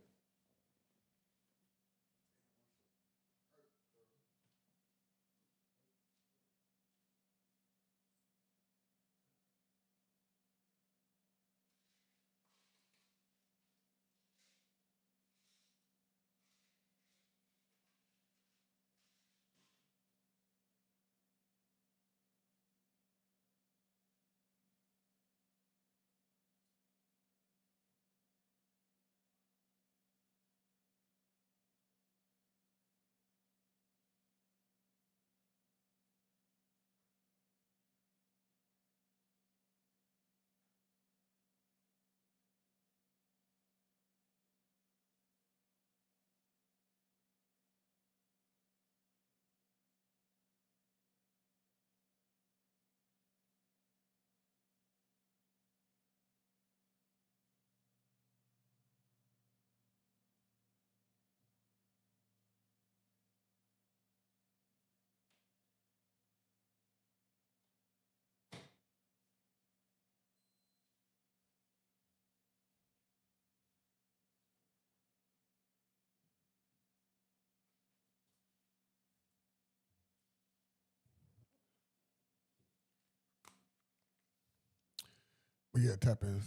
But yeah, tap in.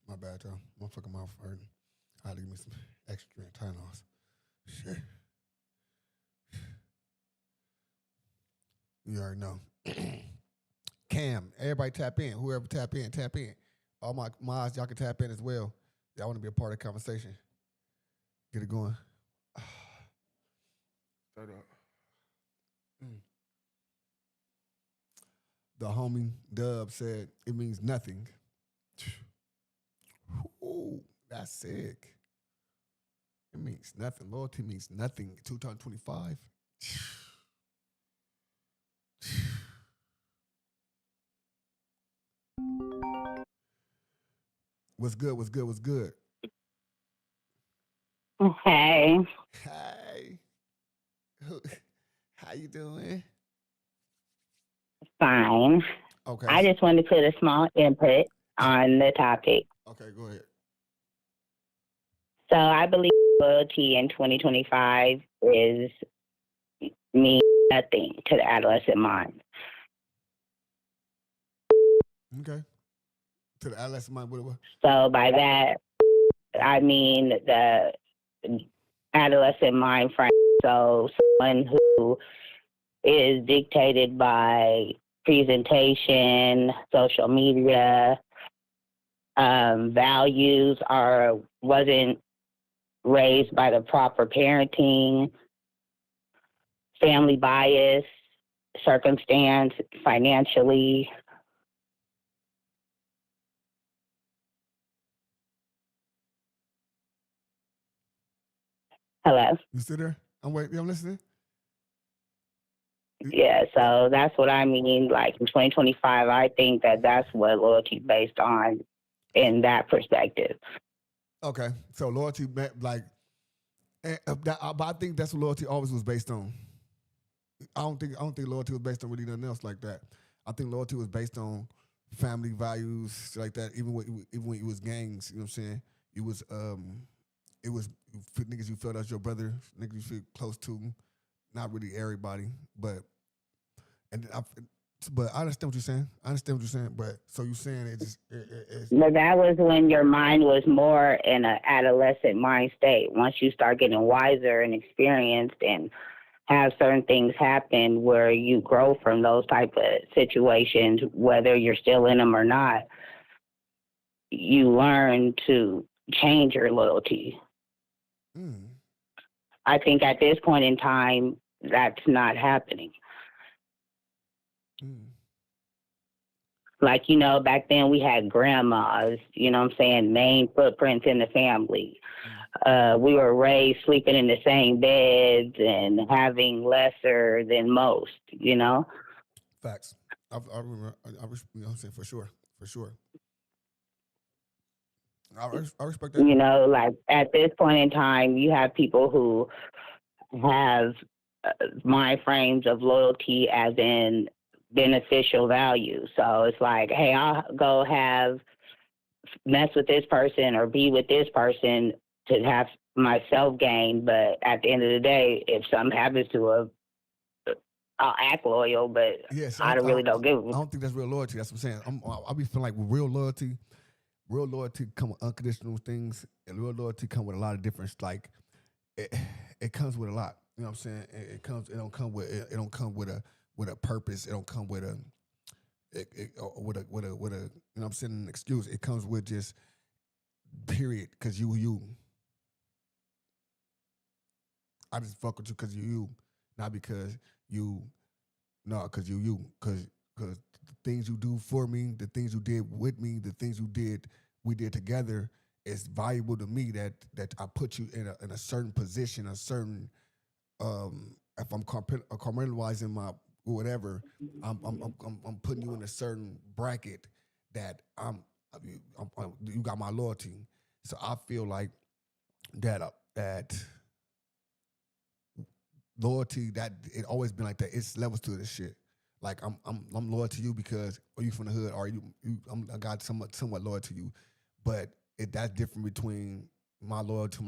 My bad, y'all. My fucking mouth hurting. I had to give me some extra Tylenol. Shit. You already know. Cam, everybody tap in. Whoever tap in, tap in. All my mods, y'all can tap in as well. Y'all want to be a part of the conversation. Get it going. Start up. The homie Dub said it means nothing. Ooh, that's sick. It means nothing. Loyalty means nothing. 2025. What's good? What's good? What's good? Hey, Hey. How you doing? fine. Okay. I just wanted to put a small input on the topic. Okay, go ahead. So I believe loyalty in 2025 is mean nothing to the adolescent mind. Okay. To the adolescent mind, what? So by that, I mean the adolescent mind frame. So someone who is dictated by presentation, social media, values, or wasn't raised by the proper parenting, family bias, circumstance, financially. Hello. You sit there? I'm waiting. I'm listening. Yeah, so that's what I mean. Like in 2025, I think that that's what loyalty is based on in that perspective. Okay. So loyalty, like, but I think that's what loyalty always was based on. I don't think loyalty was based on really nothing else like that. I think loyalty was based on family values, shit like that. Even when it was gangs, you know what I'm saying? It was niggas you felt as your brother, niggas you feel close to, not really everybody, but and but I understand what you're saying. I understand what you're saying. But so you're saying it's But that was when your mind was more in an adolescent mind state. Once you start getting wiser and experienced and have certain things happen where you grow from those type of situations, whether you're still in them or not, you learn to change your loyalty. mm, I think at this point in time, that's not happening. mm, Like, back then we had grandmas, what I'm saying, main footprints in the family. We were raised sleeping in the same beds and having lesser than most, facts. I remember. You know what I'm saying, for sure, for sure. I respect that. Like at this point in time, you have people who have mind frames of loyalty as in beneficial value. So it's like, hey, I'll go mess with this person or be with this person to have myself gain. But at the end of the day, if something happens to her, I'll act loyal, but Yes, I really don't give a I don't think that's real loyalty. That's what I'm saying. I'll be feeling like with real loyalty come with unconditional things, and real loyalty come with a lot of different. Like it comes with a lot. You know what I'm saying? It comes. It don't come with a purpose. It don't come with a with a you know what I'm saying, an excuse. It comes with just period. Because you. I just fuck with you because you, not because you. No, because you. Because the things you do for me, the things you did with me, the things we did together is valuable to me. That I put you in a certain position, a certain. If I'm compartmentalizing my whatever, I'm putting you in a certain bracket that you got my loyalty. So I feel like that loyalty, that it always been like that. It's levels to this shit. Like I'm loyal to you because are you from the hood? Or I got somewhat loyal to you, but that's different between my loyalty to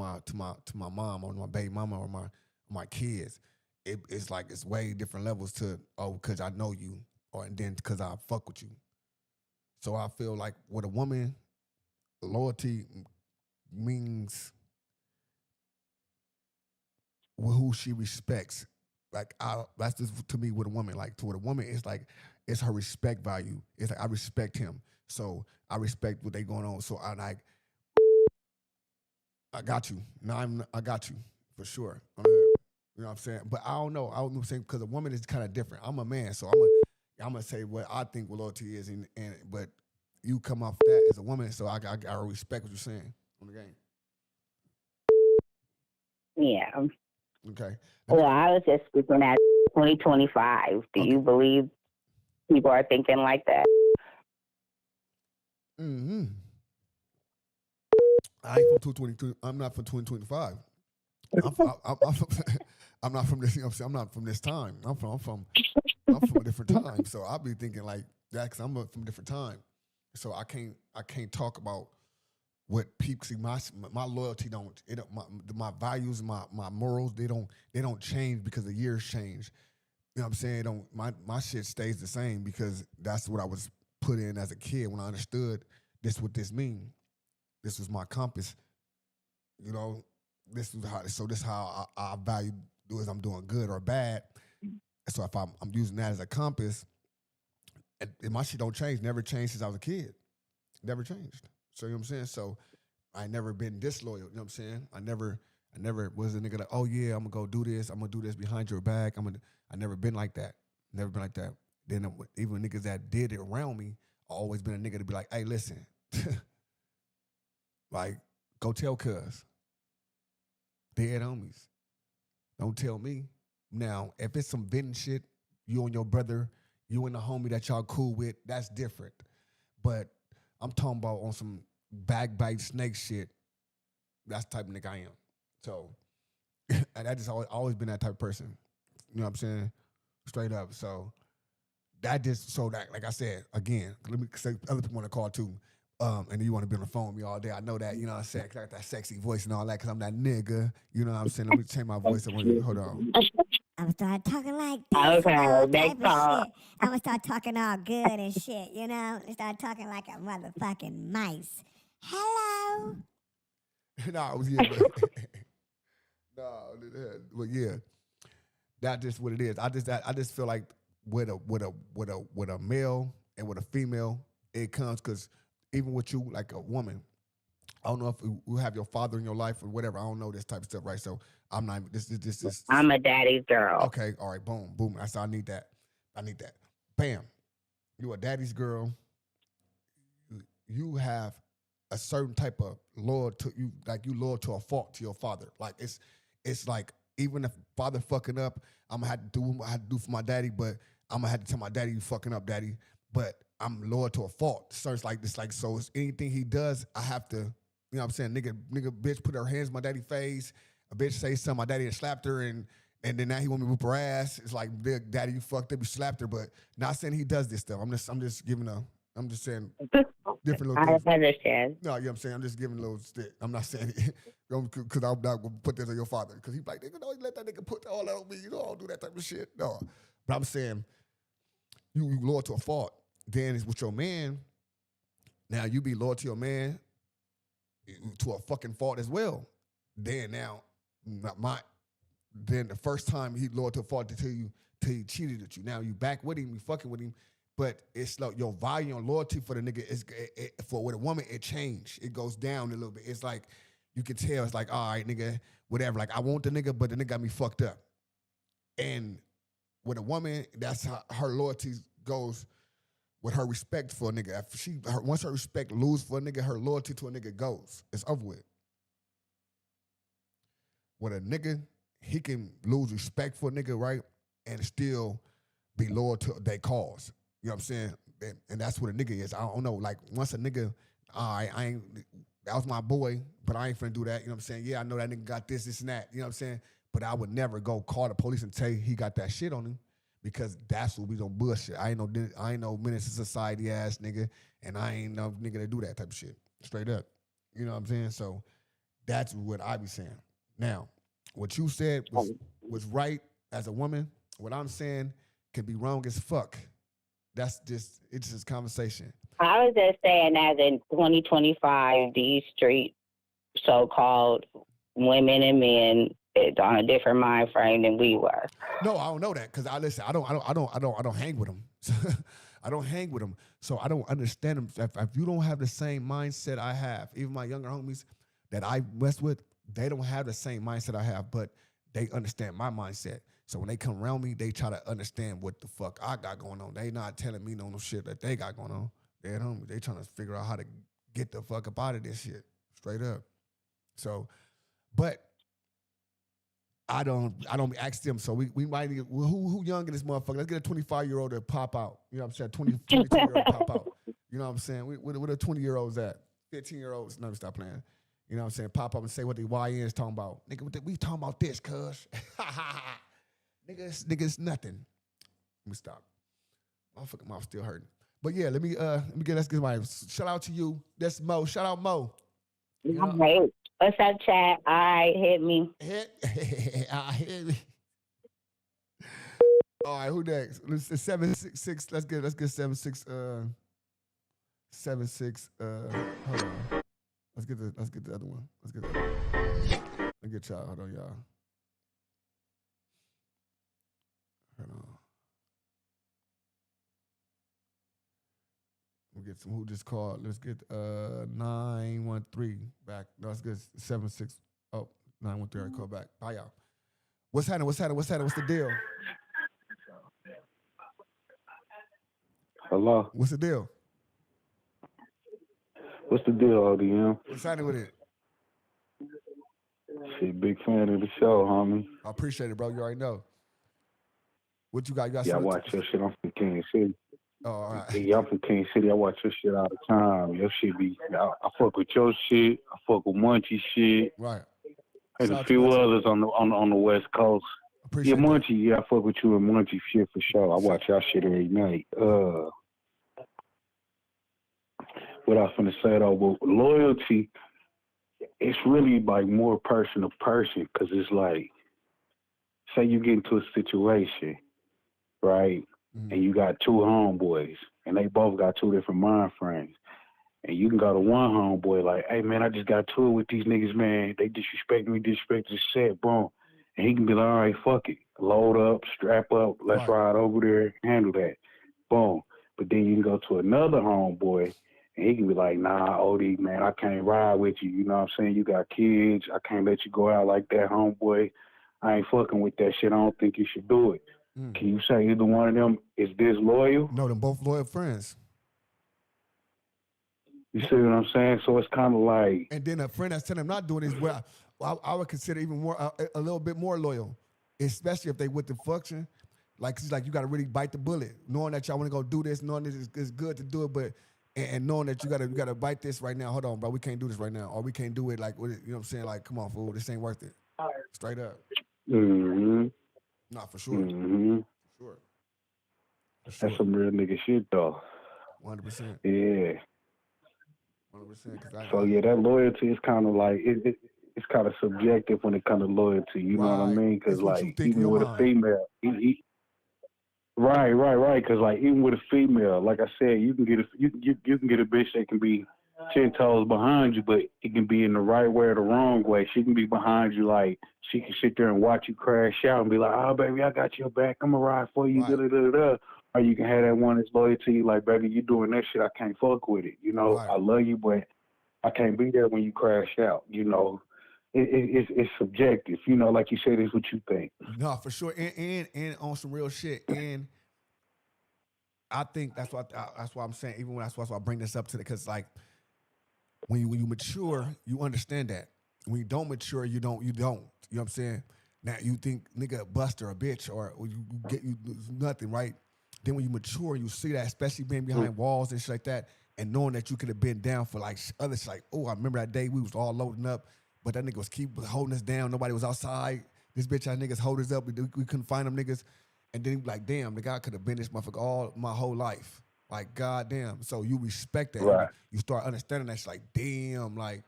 my mom or my baby mama or my kids. It's like it's way different levels to because I know you and then because I fuck with you. So I feel like with a woman, loyalty means who she respects. Like that's just to me with a woman. Like to with a woman, it's like it's her respect value. It's like I respect him, so I respect what they going on. So I got you. I got you for sure. You know what I'm saying? But I don't know. I don't know what I'm saying because a woman is kind of different. I'm a man, so I'm gonna say what I think what loyalty is, and but you come off that as a woman, so I respect what you're saying on the game. Yeah. Okay. Well, I was just speaking at 2025. Do you believe people are thinking like that? Mm-hmm. I ain't from 2022. I'm not from 2025. I'm not from this. You know what I'm saying? I'm not from this time. I'm from a different time. So I'll be thinking like that because I'm from a different time. So I can't talk about what people see. My loyalty my values, my morals, they don't change because the years change. You know what I'm saying? My shit stays the same because that's what I was put in as a kid when I understood what this mean. This was my compass. You know, this is how I value do as I'm doing good or bad. So if I'm using that as a compass, and my shit don't change, never changed since I was a kid. Never changed. So you know what I'm saying? So I never been disloyal. You know what I'm saying? I never was a nigga like, oh yeah, I'm gonna go do this. I'm gonna do this behind your back. I never been like that. Never been like that. Then even niggas that did it around me, I always been a nigga to be like, hey, listen, like go tell cuz. Dead homies. Don't tell me. Now, if it's some venting shit, you and your brother, you and the homie that y'all cool with, that's different. But I'm talking about on some backbite snake shit. That's the type of nigga I am. So, and I just always been that type of person. You know what I'm saying? Straight up. So that just so that, like I said, again, let me say other people want to call too. And you want to be on the phone with me all day. I know that, you know what I'm saying? 'Cause I got that sexy voice and all that because I'm that nigga. You know what I'm saying? Let me change my voice. Hold on. I'm gonna start talking like this, Okay, type next of call. shit. I'm gonna start talking all good and shit, and start talking like a motherfucking mice. Hello. nah, it was yeah, but but yeah, that's just what it is. I just feel like with a male and with a female, it comes because even with you, like a woman, I don't know if you have your father in your life or whatever. I don't know this type of stuff, right? So I'm not. This is I'm a daddy's girl. okay. All right, boom, boom. I said I need that. I need that. Bam. You a daddy's girl. You have a certain type of loyal to you, like you loyal to a fault to your father. Like it's like even if father fucking up, I'm gonna have to do what I have to do for my daddy, but I'm gonna have to tell my daddy you fucking up, daddy. But I'm loyal to a fault. So it's like this, like so. It's anything he does, I have to. You know what I'm saying? Nigga, bitch, put her hands in my daddy's face. A bitch say something, my daddy had slapped her, and then now he want me to whoop her ass. It's like, daddy, you fucked up, you slapped her. But not saying he does this stuff. I'm just giving I'm just saying different little I things. understand. No, you know what I'm saying? I'm just giving a little stick. I'm not saying it because I'm not going to put this on your father. Because he's like, nigga, no, let that nigga put all that on me. You know, I don't do that type of shit. No. But I'm saying you loyal to a fault. Then it's with your man. Now you be loyal to your man to a fucking fault as well. Then now, then the first time he loyal to a fault till he cheated at you. Now you back with him, you fucking with him. But it's like your value and loyalty for the nigga is for with a woman, it changed. It goes down a little bit. It's like you can tell. It's like, all right, nigga, whatever. Like I want the nigga, but the nigga got me fucked up. And with a woman, that's how her loyalty goes with her respect for a nigga. If once her respect lose for a nigga, her loyalty to a nigga goes. It's over with. With a nigga, he can lose respect for a nigga, right, and still be loyal to their cause. You know what I'm saying? And that's what a nigga is. I don't know. Like, once a nigga, all right, I ain't, that was my boy, but I ain't finna do that. You know what I'm saying? Yeah, I know that nigga got this and that. You know what I'm saying? But I would never go call the police and tell you he got that shit on him because that's what we don't bullshit. I ain't no menace to society ass nigga, and I ain't no nigga that do that type of shit. Straight up. You know what I'm saying? So that's what I be saying. Now, what you said was right as a woman. What I'm saying can be wrong as fuck. It's just conversation. I was just saying, as in 2025, these street so-called women and men is on a different mind frame than we were. No, I don't know that because I don't hang with them. I don't hang with them, so I don't understand them. If you don't have the same mindset I have, even my younger homies that I mess with, they don't have the same mindset I have, but they understand my mindset. So when they come around me, they try to understand what the fuck I got going on. They not telling me no shit that they got going on. They at home. They trying to figure out how to get the fuck up out of this shit. Straight up. So, but I don't ask them. So we might need, who young in this motherfucker? Let's get a 25-year-old to pop out. You know what I'm saying? 22-year-old pop out. You know what I'm saying? What are 20-year-olds at? 15-year-olds. No, stop playing. You know what I'm saying? Pop up and say what the YN is talking about. Nigga, we talking about this, cuz. Niggas, nothing. Let me stop. Motherfucking mouth still hurting. But yeah, let's get my shout out to you. That's Mo. Shout out Mo. You know? Right. What's up, chat? All right, hit me. Hit me. All right, who next? Let's 766. Let's get 76. 76. Hold on. Let's get the other one. Let's get y'all. Hold on, y'all. Hold on. We'll get some who just called. Let's get 913 back. No, let's get 76. Oh, 913. I call back. Bye, y'all. What's happening? What's the deal? Hello. What's the deal? What's the deal, ODM? What's happening with it? Shit, big fan of the show, homie. I appreciate it, bro. You already know. What you got? You got Yeah, I watch your shit. I'm from King City. Oh, all right. Yeah, I'm from King City. I watch your shit all the time. Your shit be, I fuck with your shit. I fuck with Munchie shit. Right. There's a few others on the West Coast. Appreciate Munchie, yeah, I fuck with you and Munchie shit for sure. I watch y'all shit every night. What I was finna say though, but loyalty, it's really like more person to person, cause it's like say you get into a situation, right? And you got two homeboys, and they both got two different mind frames. And you can go to one homeboy like, hey, man, I just got to it with these niggas, man. They disrespect me, disrespect the set, boom. And he can be like, all right, fuck it. Load up, strap up, let's ride over there, handle that. Boom. But then you can go to another homeboy, and he can be like, nah, OD, man, I can't ride with you. You know what I'm saying? You got kids. I can't let you go out like that, homeboy. I ain't fucking with that shit. I don't think you should do it. Can you say either one of them is disloyal? No, them both loyal friends. You see what I'm saying? So it's kind of like... And then a friend that's telling him not doing this, well, I would consider even more, a little bit more loyal, especially if they with the function. Like, it's like you got to really bite the bullet, knowing that y'all want to go do this, knowing this is good to do it, but and knowing that you gotta bite this right now. Hold on, bro, we can't do this right now, or we can't do it like, you know what I'm saying? Like, come on, fool, this ain't worth it. Straight up. Nah, for sure. For sure. That's some real nigga shit, though. 100%. Yeah. 100%. So yeah, that loyalty is kind of like it's kind of subjective when it comes to loyalty. You know what I mean? Because like even with a female, right. Because like even with a female, like I said, you can get a bitch that can be 10 toes behind you, but it can be in the right way or the wrong way. She can be behind you, like she can sit there and watch you crash out and be like, "Oh baby, I got your back. I'm gonna ride for you." Right. Or you can have that one that's loyal to you, like, baby, you doing that shit, I can't fuck with it. You know, I love you, but I can't be there when you crash out. You know, it's subjective. You know, like you said, it's what you think. No, for sure, and on some real shit. And I think that's why I'm saying, even when that's why I bring this up to because like when you mature, you understand that. When you don't mature, you don't. You know what I'm saying? Now you think nigga a buster, a bitch, or you nothing, right? Then when you mature, you see that, especially being behind walls and shit like that, and knowing that you could have been down for like other shit, like, oh, I remember that day we was all loading up, but that nigga was keep holding us down. Nobody was outside. This bitch ass niggas hold us up. We couldn't find them niggas. And then like, damn, the guy could have been this motherfucker all my whole life. Like, goddamn. So you respect that. Right. You start understanding that shit like, damn, like,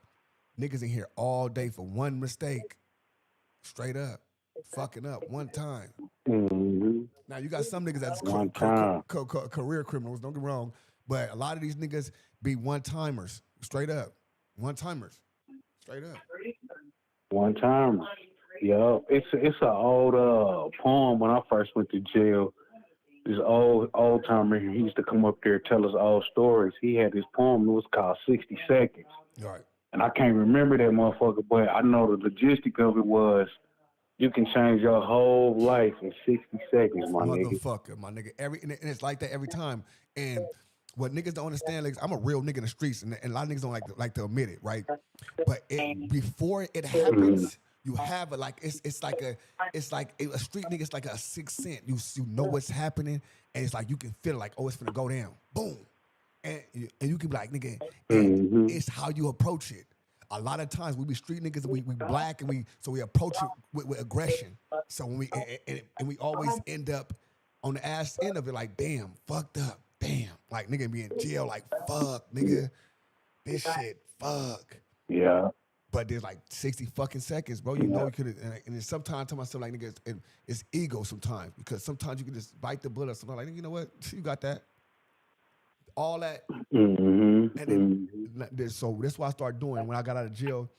niggas in here all day for one mistake. Straight up. Fucking up one time. Now you got some niggas that's career criminals. Don't get me wrong, but a lot of these niggas be one timers. Straight up, one timers. Straight up. One timer. Yup. It's an old poem when I first went to jail. This old timer, he used to come up there and tell us old stories. He had this poem. It was called 60 Seconds. Right. And I can't remember that motherfucker, but I know the logistic of it was. You can change your whole life in 60 seconds, my nigga. Motherfucker, my nigga. And it's like that every time. And what niggas don't understand, like, I'm a real nigga in the streets, and a lot of niggas don't like to admit it, right? But before it happens, you have it like it's like a street nigga. It's like a sixth sense. You know what's happening, and it's like you can feel it, like, oh, it's gonna go down, boom, and you can be like, nigga, and it's how you approach it. A lot of times we be street niggas, we black, and we approach it with aggression. So when we always end up on the ass end of it, like, damn, fucked up, damn, like nigga be in jail, like, fuck, nigga, this shit, fuck. Yeah. But there's like 60 fucking seconds, bro. You know you could, and then sometimes I tell myself, like, nigga, it's ego sometimes, because sometimes you can just bite the bullet. Sometimes, like, you know what, you got that. All that, and then, so that's what I started doing when I got out of jail.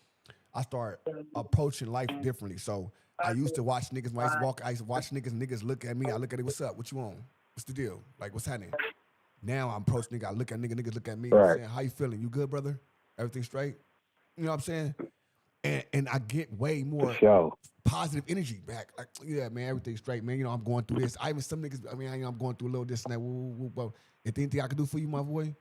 I started approaching life differently. So I used to watch niggas when I used to walk. I used to watch niggas look at me. I look at it. What's up? What you on? What's the deal? Like, what's happening? Now I'm approaching nigga. I look at niggas look at me. Right. Saying, how you feeling? You good, brother? Everything straight? You know what I'm saying? And I get way more positive energy back. Like, yeah, man, everything's straight, man. You know, I'm going through this. Some niggas, I mean, I'm going through a little this and that. Woo. Anything I can do for you, my boy?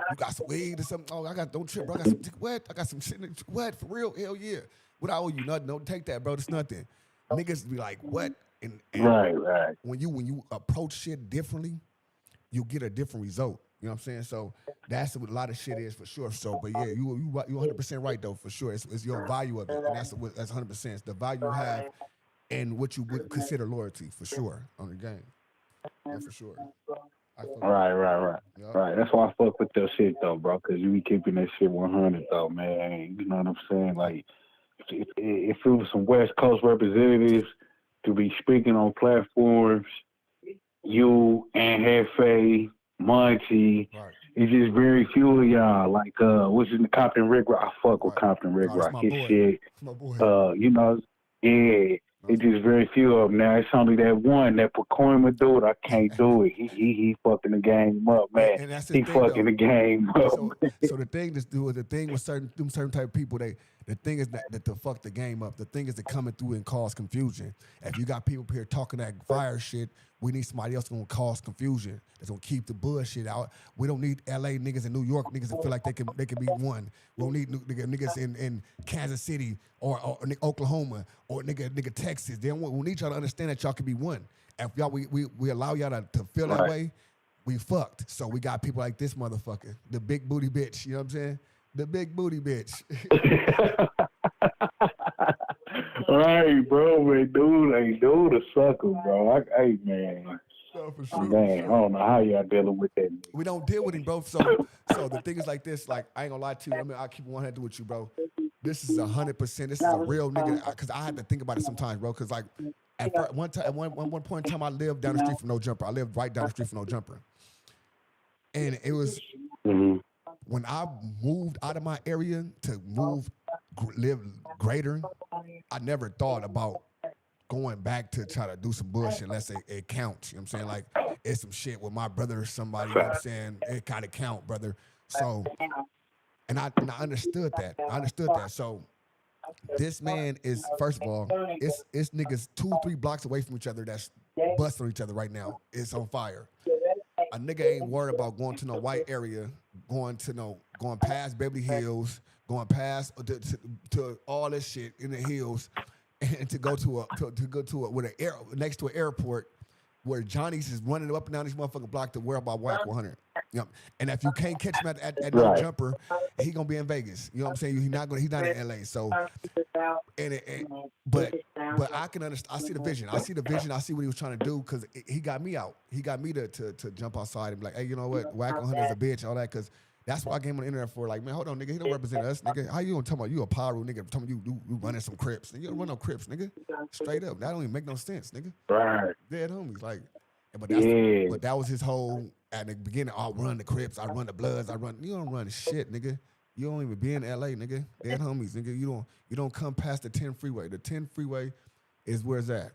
You got some weed or something? Oh, don't trip, bro. I got some, what? I got some shit. What? For real? Hell yeah. What I owe you? Nothing. Don't take that, bro. It's nothing. Niggas be like, what? And right. When you approach shit differently, you get a different result. You know what I'm saying? So that's what a lot of shit is for sure. So, but yeah, you 100% right though, for sure. It's your value of it, and that's 100%. It's the value you have and what you would consider loyalty, for sure, on the game. Yeah, for sure. Right. Yep. Right. That's why I fuck with that shit though, bro. Cause you be keeping that shit 100 though, man. You know what I'm saying? Like, if it was some West Coast representatives, to be speaking on platforms. You and Hefe, Monty. Right. It's just very few of y'all. Like, what's in the Compton Rick Rock? I fuck with Right. Compton Rick No, that's Rock. my His boy. shit. My boy. You know, yeah. It's just very few of them now. It's only that one, that Pacoima dude. I can't do it. He fucking the game up, man. And that's his He thing, fucking though. the game up. So the thing the thing with certain type of people, the thing is that to fuck the game up. The thing is to coming through and cause confusion. If you got people here talking that fire shit, we need somebody else gonna cause confusion. That's gonna keep the bullshit out. We don't need LA niggas and New York niggas to feel like they can be one. We don't need niggas in Kansas City or Oklahoma or nigga Texas. We need y'all to understand that y'all can be one. If y'all we allow y'all to feel that way, we fucked. So we got people like this motherfucker, the big booty bitch. You know what I'm saying? The big booty bitch. Right, bro, man. Dude a sucker, bro. Hey, man. No, for sure, Man, I don't know how y'all dealing with that. We don't deal with him, bro. So the thing is like this. Like, I ain't gonna lie to you. I mean, I'll keep 100 with you, bro. This is 100%. This is a real nigga. Because I had to think about it sometimes, bro. Because like at one point in time, I lived down the street from No Jumper. I lived right down the street from No Jumper, and it was when I moved out of my area to live greater. I never thought about going back to try to do some bullshit unless it counts. You know what I'm saying? Like, it's some shit with my brother or somebody, you know what I'm saying? It gotta count, brother. So, and I understood that. So this man is, first of all, it's niggas 2-3 blocks away from each other that's busting each other right now. It's on fire. A nigga ain't worried about going to no white area, going past Beverly Hills, going past to all this shit in the hills, and to go to next to an airport where Johnny's is running up and down these motherfucking block to worry about Whack 100. Yep. And if you can't catch him at No Jumper, he gonna be in Vegas. You know what I'm saying? He's not in LA. So, but I can understand. I see the vision. I see what he was trying to do because he got me out. He got me to jump outside and be like, hey, you know what? Whack 100 is a bitch. All that because. That's what I came on the internet for. Like, man, hold on, nigga. He don't represent us, nigga. How you gonna tell me you a pyro, nigga? Tell me you running some Crips. You don't run no Crips, nigga. Straight up. That don't even make no sense, nigga. Right. Dead homies. Like, but that was his whole, at the beginning, I run the Crips, I run the Bloods, you don't run shit, nigga. You don't even be in LA, nigga. Dead homies, nigga. You don't come past the 10 freeway. The 10 freeway is where it's at.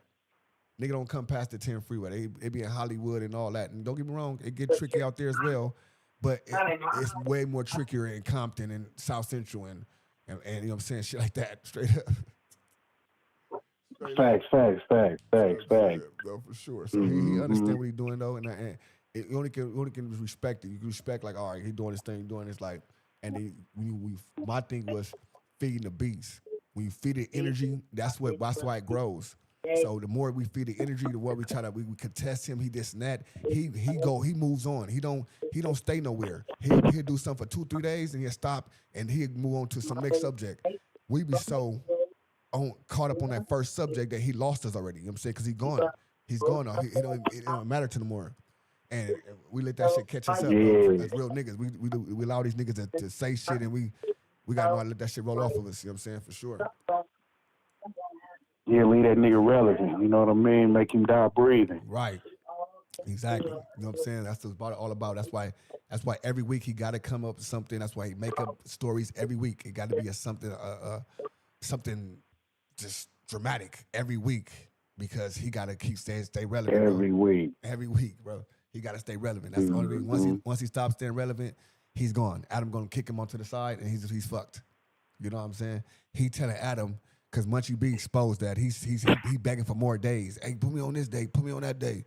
Nigga don't come past the 10 freeway. They be in Hollywood and all that. And don't get me wrong, it get tricky out there as well. But it's way more trickier in Compton and South Central and you know what I'm saying, shit like that, straight up. Facts. No, for sure. So he understand what he's doing though, and you only can respect it. You can respect like, all right, he doing this thing, doing this like, and then my thing was feeding the beast. When you feed it energy, that's why it grows. So the more we feed the energy, the more we contest him. He this and that. He moves on. He don't stay nowhere. He'll do something for 2-3 days and he'll stop and he'll move on to some next subject. We be so caught up on that first subject that he lost us already. You know what I'm saying? Because he's gone. He's gone now. It don't matter to no more. And we let that shit catch us up. Though, as real niggas, we allow these niggas to say shit and we gotta know how to let that shit roll off of us. You know what I'm saying? For sure. Yeah, leave that nigga relevant. You know what I mean? Make him die breathing. Right. Exactly. You know what I'm saying? That's what it's all about. That's why every week he got to come up with something. That's why he make up stories every week. It got to be something just dramatic every week because he got to stay relevant. Every week, bro. He got to stay relevant. That's the only reason. Once he stops staying relevant, he's gone. Adam gonna kick him onto the side and he's fucked. You know what I'm saying? He telling Adam. Because once you be exposed that, he begging for more days. Hey, put me on this day, put me on that day.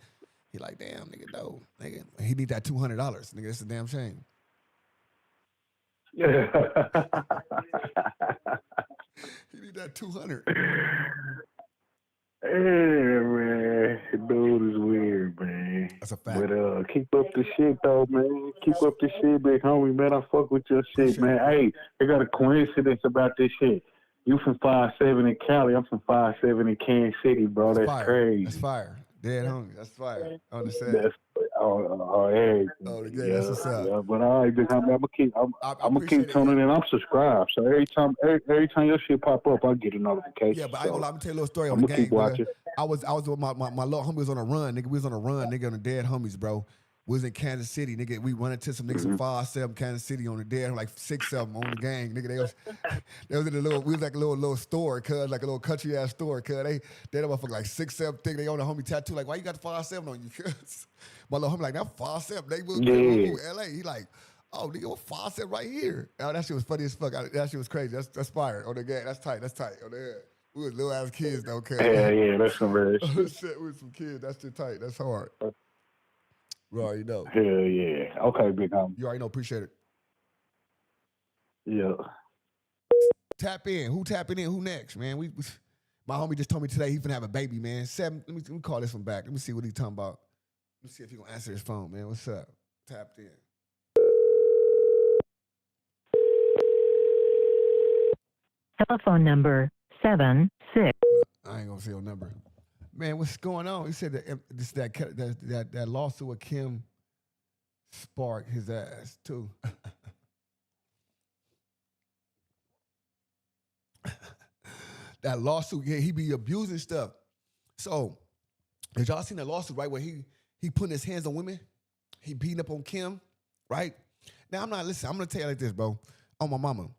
He like, damn, nigga, no. Nigga, he need that $200. Nigga, that's a damn shame. Yeah. He need that 200. Hey, man. Dude is weird, man. That's a fact. But keep up the shit, though, man. Keep up the shit, big homie, man. I fuck with your shit, man. Hey, I got a coincidence about this shit. You from 5'7" in Cali, I'm from 5'7" in Kansas City, bro. That's crazy. That's fire. Dead homie. That's fire. I understand. That's hey. Oh, yeah, that's what's up. Yeah, but all right, big homie, I'm gonna keep tuning in. I'm subscribed, so every time your shit pop up, I get a notification. Yeah, but I'm gonna tell you a little story on I'm the gonna game, keep watching. I was with my little homie was on a run, nigga. We was on a run, nigga, on the dead homies, bro. We was in Kansas City, nigga. We run into some niggas from 5-7 Kansas City on the dead, like 6 of them on the gang, nigga. They was in a little, we was like a little store, cuz, like a little country ass store, cuz. They motherfucker like 6-7 thing. They own a homie tattoo, like, why you got the 5-7 on you, cuz? My little homie like, that 5-7 neighborhood, Yeah. LA. He like, oh, nigga, what 5-7 right here? Oh, that shit was funny as fuck. That shit was crazy. That's fire on the gang. That's tight. On the head. We was little ass kids though, cuz. Yeah, that's some real Oh, shit. shit, we was some kids. That's shit tight. That's hard. You already know. Hell yeah. Okay, big homie. You already know. Appreciate it. Yeah. Tap in. Who tapping in? Who next, man? My homie just told me today he finna have a baby, man. 7. Let me call this one back. Let me see what he's talking about. Let me see if he gonna answer his phone, man. What's up? Tapped in. Telephone number 76. I ain't gonna say your number. Man, what's going on? He said that lawsuit with Kim sparked his ass too. That lawsuit, yeah, he be abusing stuff. So, did y'all seen that lawsuit, right? Where he putting his hands on women? He beating up on Kim, right? Now, I'm gonna tell you like this, bro. On my mama.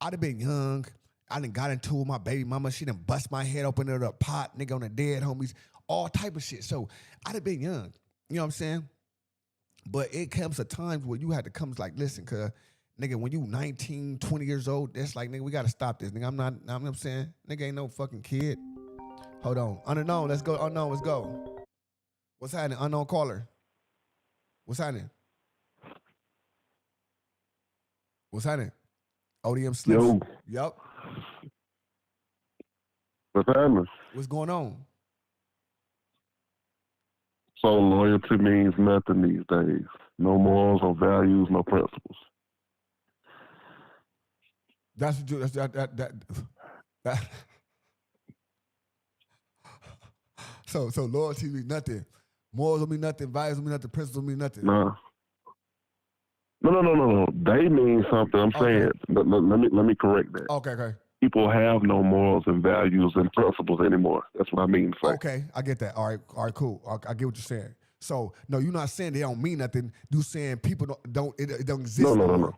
I'd have been young. I done got into it with my baby mama. She done bust my head open in a pot, nigga, on the dead homies, all type of shit. So, I'd have been young. You know what I'm saying? But it comes to times where you had to come like, listen, cuz, nigga, when you 19, 20 years old, that's like, nigga, we got to stop this. Nigga, I'm not, you know what I'm saying? Nigga ain't no fucking kid. Hold on. Unknown, let's go. Unknown, let's go. What's happening? Unknown caller. What's happening? What's happening? ODM Slim. Yo. Yup. What's happening? What's going on? So loyalty means nothing these days. No morals, no values, no principles. That's what you, that. So loyalty means nothing. Morals don't mean nothing. Values don't mean nothing. Principles don't mean nothing. No. They mean something. I'm saying. Let me correct that. Okay. People have no morals and values and principles anymore. That's what I mean to say. Okay, I get that. All right, cool. I get what you're saying. So no, you're not saying they don't mean nothing. You saying people don't it don't exist. No.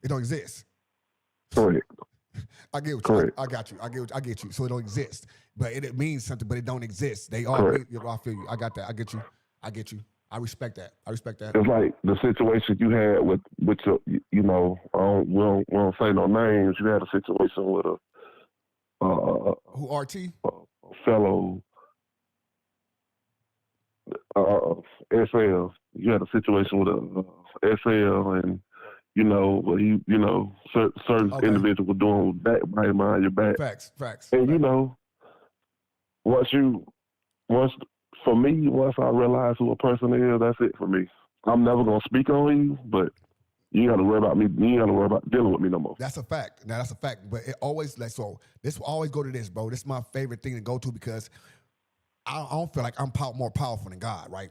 It don't exist. Correct. I get what Correct. I got you. I get you. So it don't exist, but it means something, but it don't exist. They all. Correct. I feel you. I got that. I get you. I respect that. It's like the situation you had with your, we don't say no names. You had a situation with who RT? A fellow SL. You had a situation with a SL, and what he, certain individuals were doing backbiting behind your back. Facts. And once I realize who a person is, that's it for me. I'm never gonna speak on you, but you ain't gotta worry about me. You ain't gotta worry about dealing with me no more. That's a fact. Now that's a fact. But it always this will always go to this, bro. This is my favorite thing to go to because I don't feel like I'm more powerful than God, right?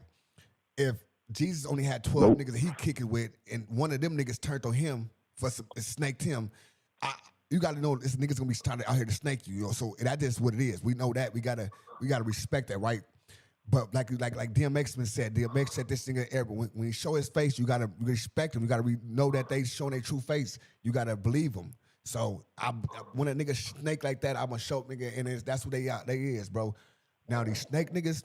If Jesus only had 12 niggas that he kicking with, and one of them niggas turned on him snaked him, you got to know this nigga's gonna be trying out here to snake you. So that's just what it is. We know that. We gotta respect that, right? But like DMX said this nigga ever. When he show his face, you gotta respect him. You gotta know that they showing their true face. You gotta believe them. So when a nigga snake like that, I'm gonna show nigga, and that's what they is, bro. Now these snake niggas,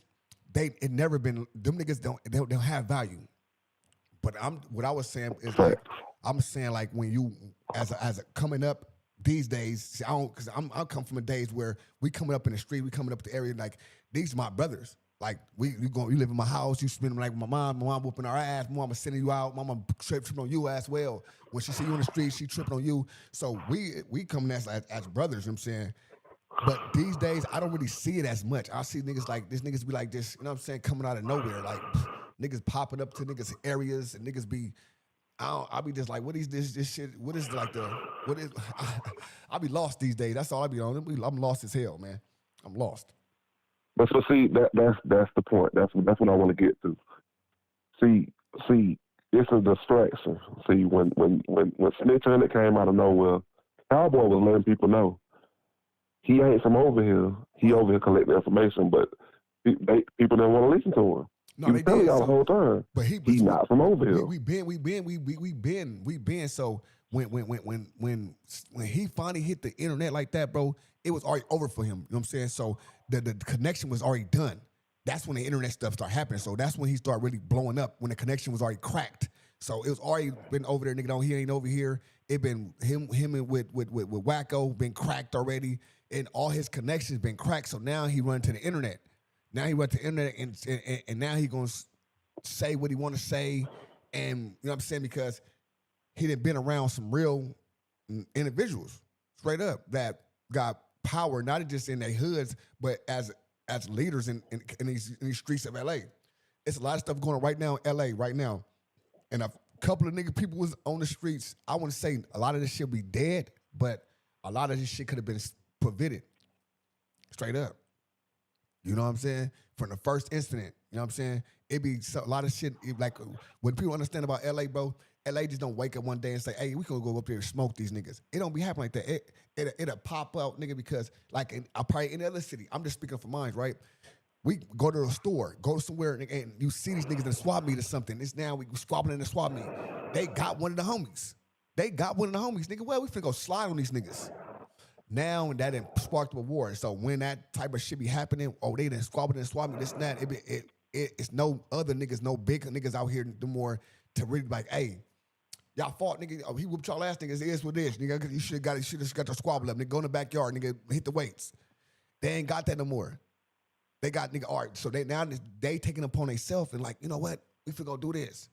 it never been them niggas don't have value. But what I was saying is like I'm saying like when you as a coming up these days, I come from the days where we coming up in the street, we coming up the area like these are my brothers. Like you live in my house, you spend like with my mom whooping our ass, my mama sending you out, my mama tripping on you as well. When she see you in the street, she tripping on you. So we coming as brothers, you know what I'm saying? But these days, I don't really see it as much. I see niggas like this, niggas be like this, you know what I'm saying, coming out of nowhere. Like niggas popping up to niggas areas and niggas be, I be just like, what is this shit? What is I be lost these days. That's all I be on. I'm lost as hell, man. I'm lost. But so see, that's the point. That's what I want to get to. See, it's a distraction. See, when Snitching it came out of nowhere, Cowboy was letting people know he ain't from over here. He over here collecting information, but people didn't want to listen to him. No, He they was telling did. y'all So, the whole time. but He's not from over here. We been. So when he finally hit the internet like that, bro, it was already over for him. You know what I'm saying? So the connection was already done. That's when the internet stuff started happening. So that's when he started really blowing up, when the connection was already cracked. So it was already been over there, nigga. No, he ain't over here. It been him and with Wacko been cracked already, and all his connections been cracked. So now he run to the internet. Now he went to the internet, and now he gonna say what he want to say, and you know what I'm saying, because he done been around some real individuals, straight up, that got power, not just in their hoods, but as leaders in these streets of LA. It's a lot of stuff going on right now in LA right now, and a couple of people was on the streets. I want to say a lot of this shit be dead, but a lot of this shit could have been prevented, straight up. You know what I'm saying? From the first incident, you know what I'm saying? It be a lot of shit. Like, when people understand about LA, bro, LA just don't wake up one day and say, hey, we can go up there and smoke these niggas. It don't be happening like that. It'll pop out, nigga, because like I'll probably in other city, I'm just speaking for mine, right? We go to a store, go to somewhere, and you see these niggas in a swap meet or something. It's now we squabbling in a swap meet. They got one of the homies. Nigga, well, we finna go slide on these niggas. Now that it sparked a war. So when that type of shit be happening, they done squabbled and swap me, this and that, it's no other niggas, no big niggas out here no more to really be like, hey, y'all fought, nigga. Oh, he whooped y'all ass, niggas. It is what it is, nigga. You should have got the squabble up, nigga. Go in the backyard, nigga. Hit the weights. They ain't got that no more. They got nigga art. So they taking upon themselves and like, you know what? We finna go do this.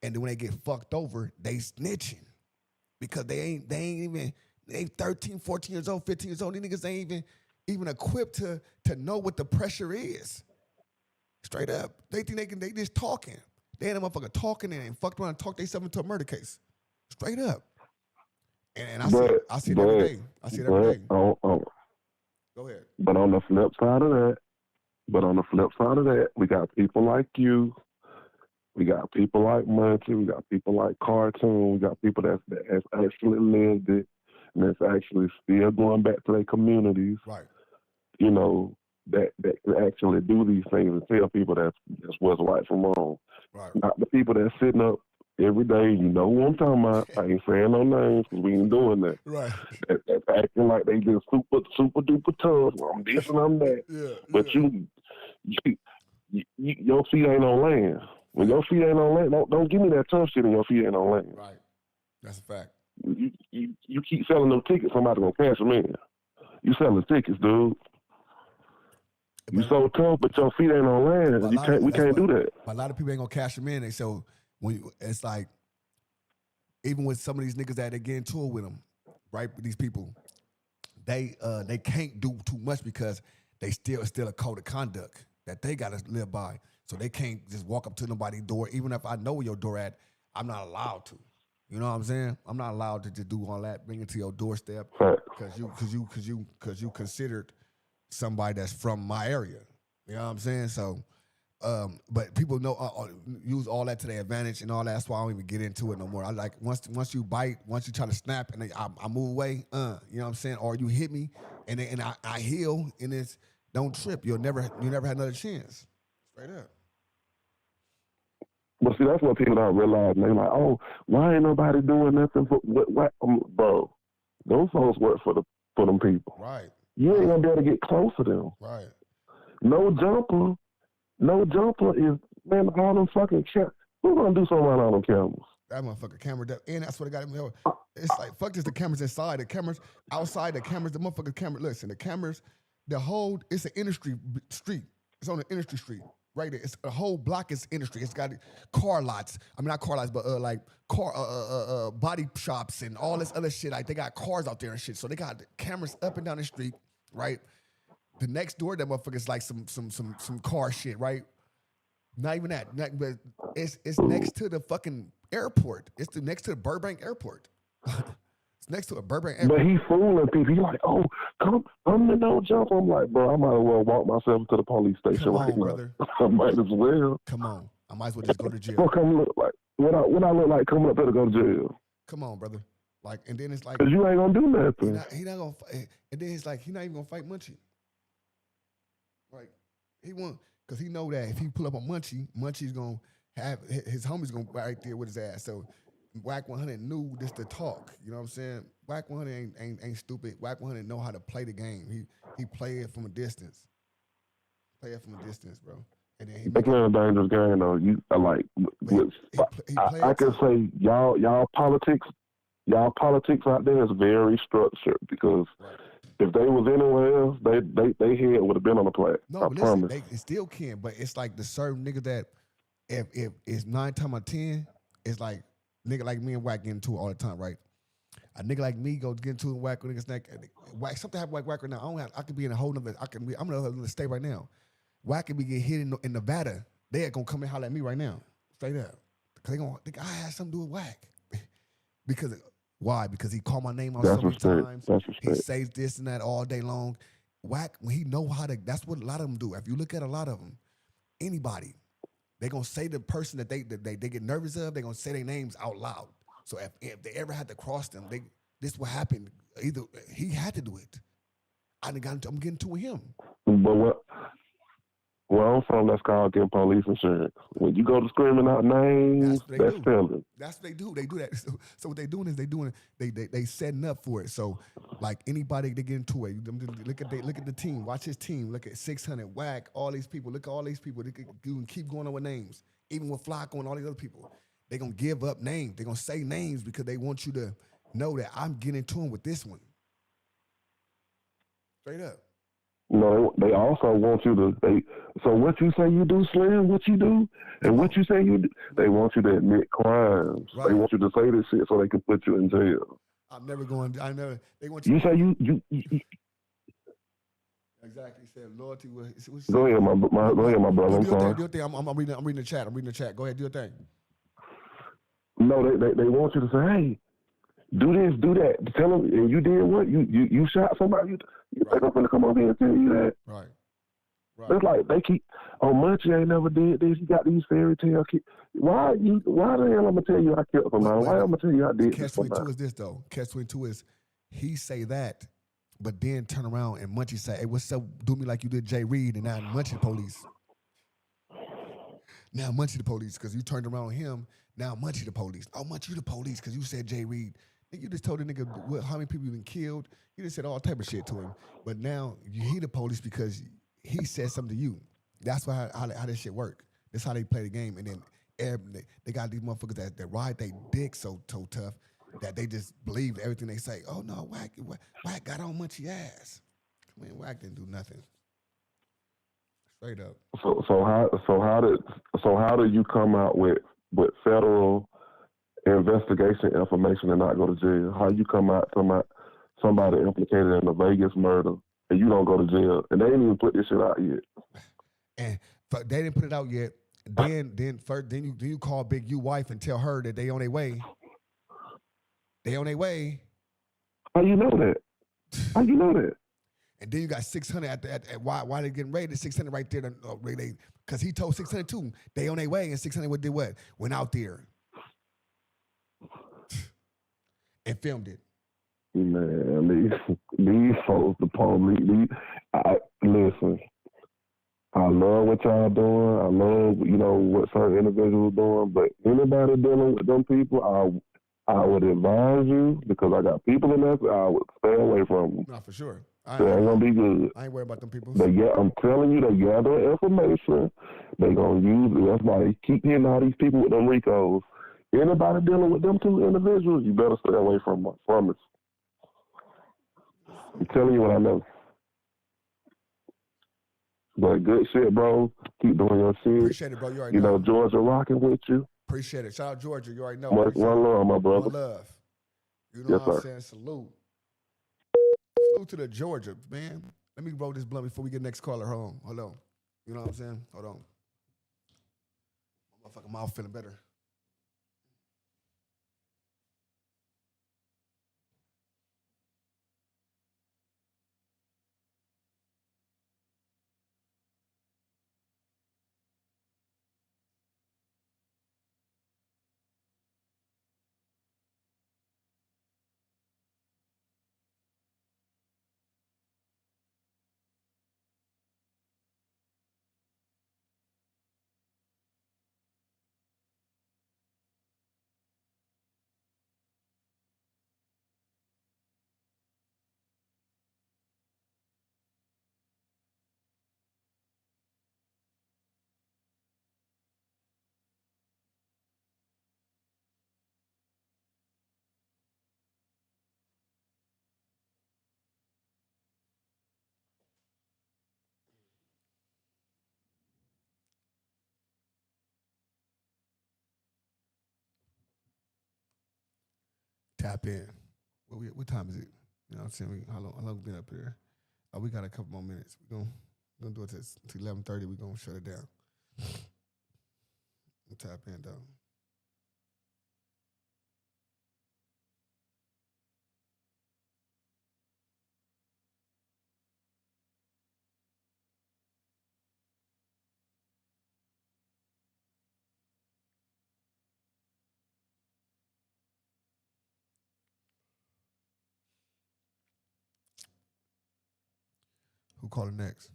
And then when they get fucked over, they snitching because they ain't even. They 13, 14 years old, 15 years old. These niggas ain't even equipped to know what the pressure is. Straight up. They think they just talking. They ain't a motherfucker talking and fucked around and talked themselves into a murder case. Straight up. And I see it every day. I see it every day. Go ahead. But on the flip side of that, we got people like you. We got people like Munchie. We got people like Cartoon. We got people that's actually lived it. And that's actually still going back to their communities, right? You know, that can actually do these things and tell people that's what's right from wrong. Right. Not the people that's sitting up every day. You know who I'm talking about. I ain't saying no names because we ain't doing that. Right. That's acting like they just super duper tough. I'm this and I'm that. Yeah. But your feet ain't on land. When your feet ain't on land, don't give me that tough shit and your feet ain't on land. Right. That's a fact. You keep selling them tickets, somebody gonna cash them in. You selling tickets, dude. You so tough, but your feet ain't on land. We can't do that. A lot of people ain't gonna cash them in. And so it's like, even with some of these niggas that they get into it with them, right? With these people, they can't do too much because they still a code of conduct that they gotta live by. So they can't just walk up to nobody's door. Even if I know where your door at, I'm not allowed to. You know what I'm saying? I'm not allowed to just do all that, bring it to your doorstep, because you considered somebody that's from my area. You know what I'm saying? So, but people know use all that to their advantage and all that. That's why I don't even get into it no more. I like once you bite, once you try to snap and I move away, you know what I'm saying? Or you hit me and I heal and it's don't trip. You never had another chance. Straight up. But see, that's what people don't realize. They're like, "Oh, why ain't nobody doing nothing for what?" Bro, those folks work for them people. Right. You ain't gonna be able to get close to them. Right. No jumper is, man. All them fucking cameras. Who's gonna do something on all them cameras? That motherfucker camera, and that's what I got him. It's like fuck this. The cameras inside, the cameras outside, the cameras, the motherfucker camera. Listen, the cameras, it's an industry street. It's on the industry street. Right there, it's a whole block is industry. It's got car lots. I mean, not car lots, but like car body shops and all this other shit. Like they got cars out there and shit. So they got cameras up and down the street, right? The next door, that motherfucker is like some car shit, right? Not even that. But it's next to the fucking airport. It's next to the Burbank Airport. It's next to a Burbank Airport. But he fooling people. He like, "Oh, come to no jump." I'm like, bro, I might as well walk myself to the police station right now. Brother. I might as well. Come on. I might as well just go to jail. What I look like? What I look like coming up there to go to jail? Come on, brother. Like, and then it's like, because you ain't gonna do nothing. He not gonna fight. And then it's like, he not even gonna fight Munchie. Like, He want because he know that if he pull up on Munchie, Munchie's gonna have his homies gonna be right there with his ass. So Whack 100 knew this to talk. You know what I'm saying? Whack 100 ain't stupid. Whack 100 know how to play the game. He play it from a distance. Play it from a distance, bro. And then he They make playing it. a dangerous game though. You like, He play I it can tough. say y'all politics out there is very structured because Right. if they was anywhere else, they head would have been on the plate. No, I but listen, promise. they still can. But it's like the certain niggas that if it's 9 times out of 10, it's like nigga like me and Whack get into it all the time, right? A nigga like me go get into it and Whack with niggas like Whack. Something happen like Whack right now. I could be in a whole nother. I'm in another state right now. Whack could be getting hit in Nevada. They are gonna come and holler at me right now, straight up. Cause they gonna think I had something to do with Whack. Because why? Because he called my name out That's so many respect. times. That's He respect. says this and that all day long. Whack, when he know how to, that's what a lot of them do. If you look at a lot of them, anybody, they gonna say the person that they get nervous of, they gonna say their names out loud. So if they ever had to cross them, this what happened. Either he had to do it. I'm getting to him. But where I'm from, that's called getting police insurance. When you go to screaming out names, that's felony. That's what they do. They do that. So what they doing is they setting up for it. So like anybody they get into it. Look at the team. Watch his team. Look at 600 Whack. All these people. Look at all these people. They can keep going on with names. Even with Flacco and all these other people, they gonna give up names. They gonna say names because they want you to know that I'm getting to him with this one. Straight up. No, they also want you to. So what you say you do, Slim? What you do, and what you say you do? They want you to admit crimes. Right. They want you to say this shit so they can put you in jail. I'm never going. I never. They want You say you exactly. Said loyalty. Go ahead, my brother. I'm sorry. Do your thing. I'm reading the chat. I'm reading the chat. Go ahead. Do your thing. No, they want you to say, hey, do this, do that. Tell them, and you did what? You shot somebody. You think I'm gonna come over here and tell you that? Right. It's like they keep. Oh, Munchie ain't never did this. You got these fairy tale kids. Why the hell I'm gonna tell you I killed somebody? Why I'm gonna tell you I did this? Catch 22 is this though. Catch 22 is he say that, but then turn around and Munchie say, "Hey, what's up? Do me like you did Jay Reed," and now Munchie the police. Now Munchie the police because you turned around on him. Now Munchie the police. Oh, Munchie the police because you said Jay Reed. You just told the nigga how many people you been killed. You just said all type of shit to him. But now he the police because he said something to you. That's how this shit work. That's how they play the game. And then they got these motherfuckers that ride they dick so tough that they just believe everything they say. Oh no, Whack got on Munchie ass. Man, Whack didn't do nothing. Straight up. So how do you come out with federal investigation information and not go to jail? How you come out somebody implicated in the Vegas murder and you don't go to jail and they ain't even put this shit out yet? And they didn't put it out yet. Then you call Big U wife and tell her that they on their way. They on their way. How you know that? How you know that? And then you got 600 at why they getting ready? 600 right there. Because he told 600 too. They on their way and 600 did what? Went out there and filmed it. Man, these folks, the police. Listen. I love what y'all doing. I love what certain individuals doing. But anybody dealing with them people, I would advise you because I got people in there. I would stay away from them. No, for sure. They ain't gonna be good. I ain't worried about them people. I'm telling you, they gather information. They gonna use it. That's why they keep hitting all these people with them Ricos. Anybody dealing with them two individuals, you better stay away from them. I promise. I'm telling you what I know. But good shit, bro. Keep doing your shit. Appreciate it, bro. You already know. Georgia rocking with you. Appreciate it. Shout out Georgia. You already know. One love, my brother. One love. You know what I'm saying? Salute. Salute to the Georgia, man. Let me roll this blunt before we get next caller home. Hold on. You know what I'm saying? Hold on. My motherfucking mouth feeling better. Tap in. What time is it? You know what I'm saying? How long we been up here? Oh, we got a couple more minutes. We're gonna do it to 11:30. We're gonna shut it down. Tap in though. Who calling next?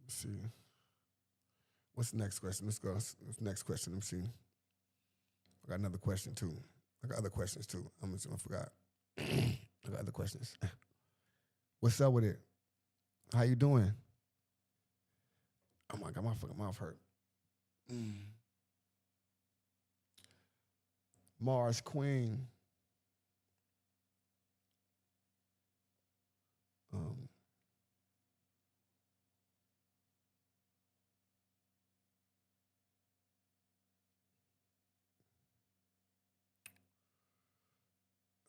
Let's see. What's the next question? Let's go. Next question. Let me see. I got another question too. I got other questions too. I forgot. I got other questions. What's up with it? How you doing? Oh my God, my fucking mouth hurt. Mars Queen.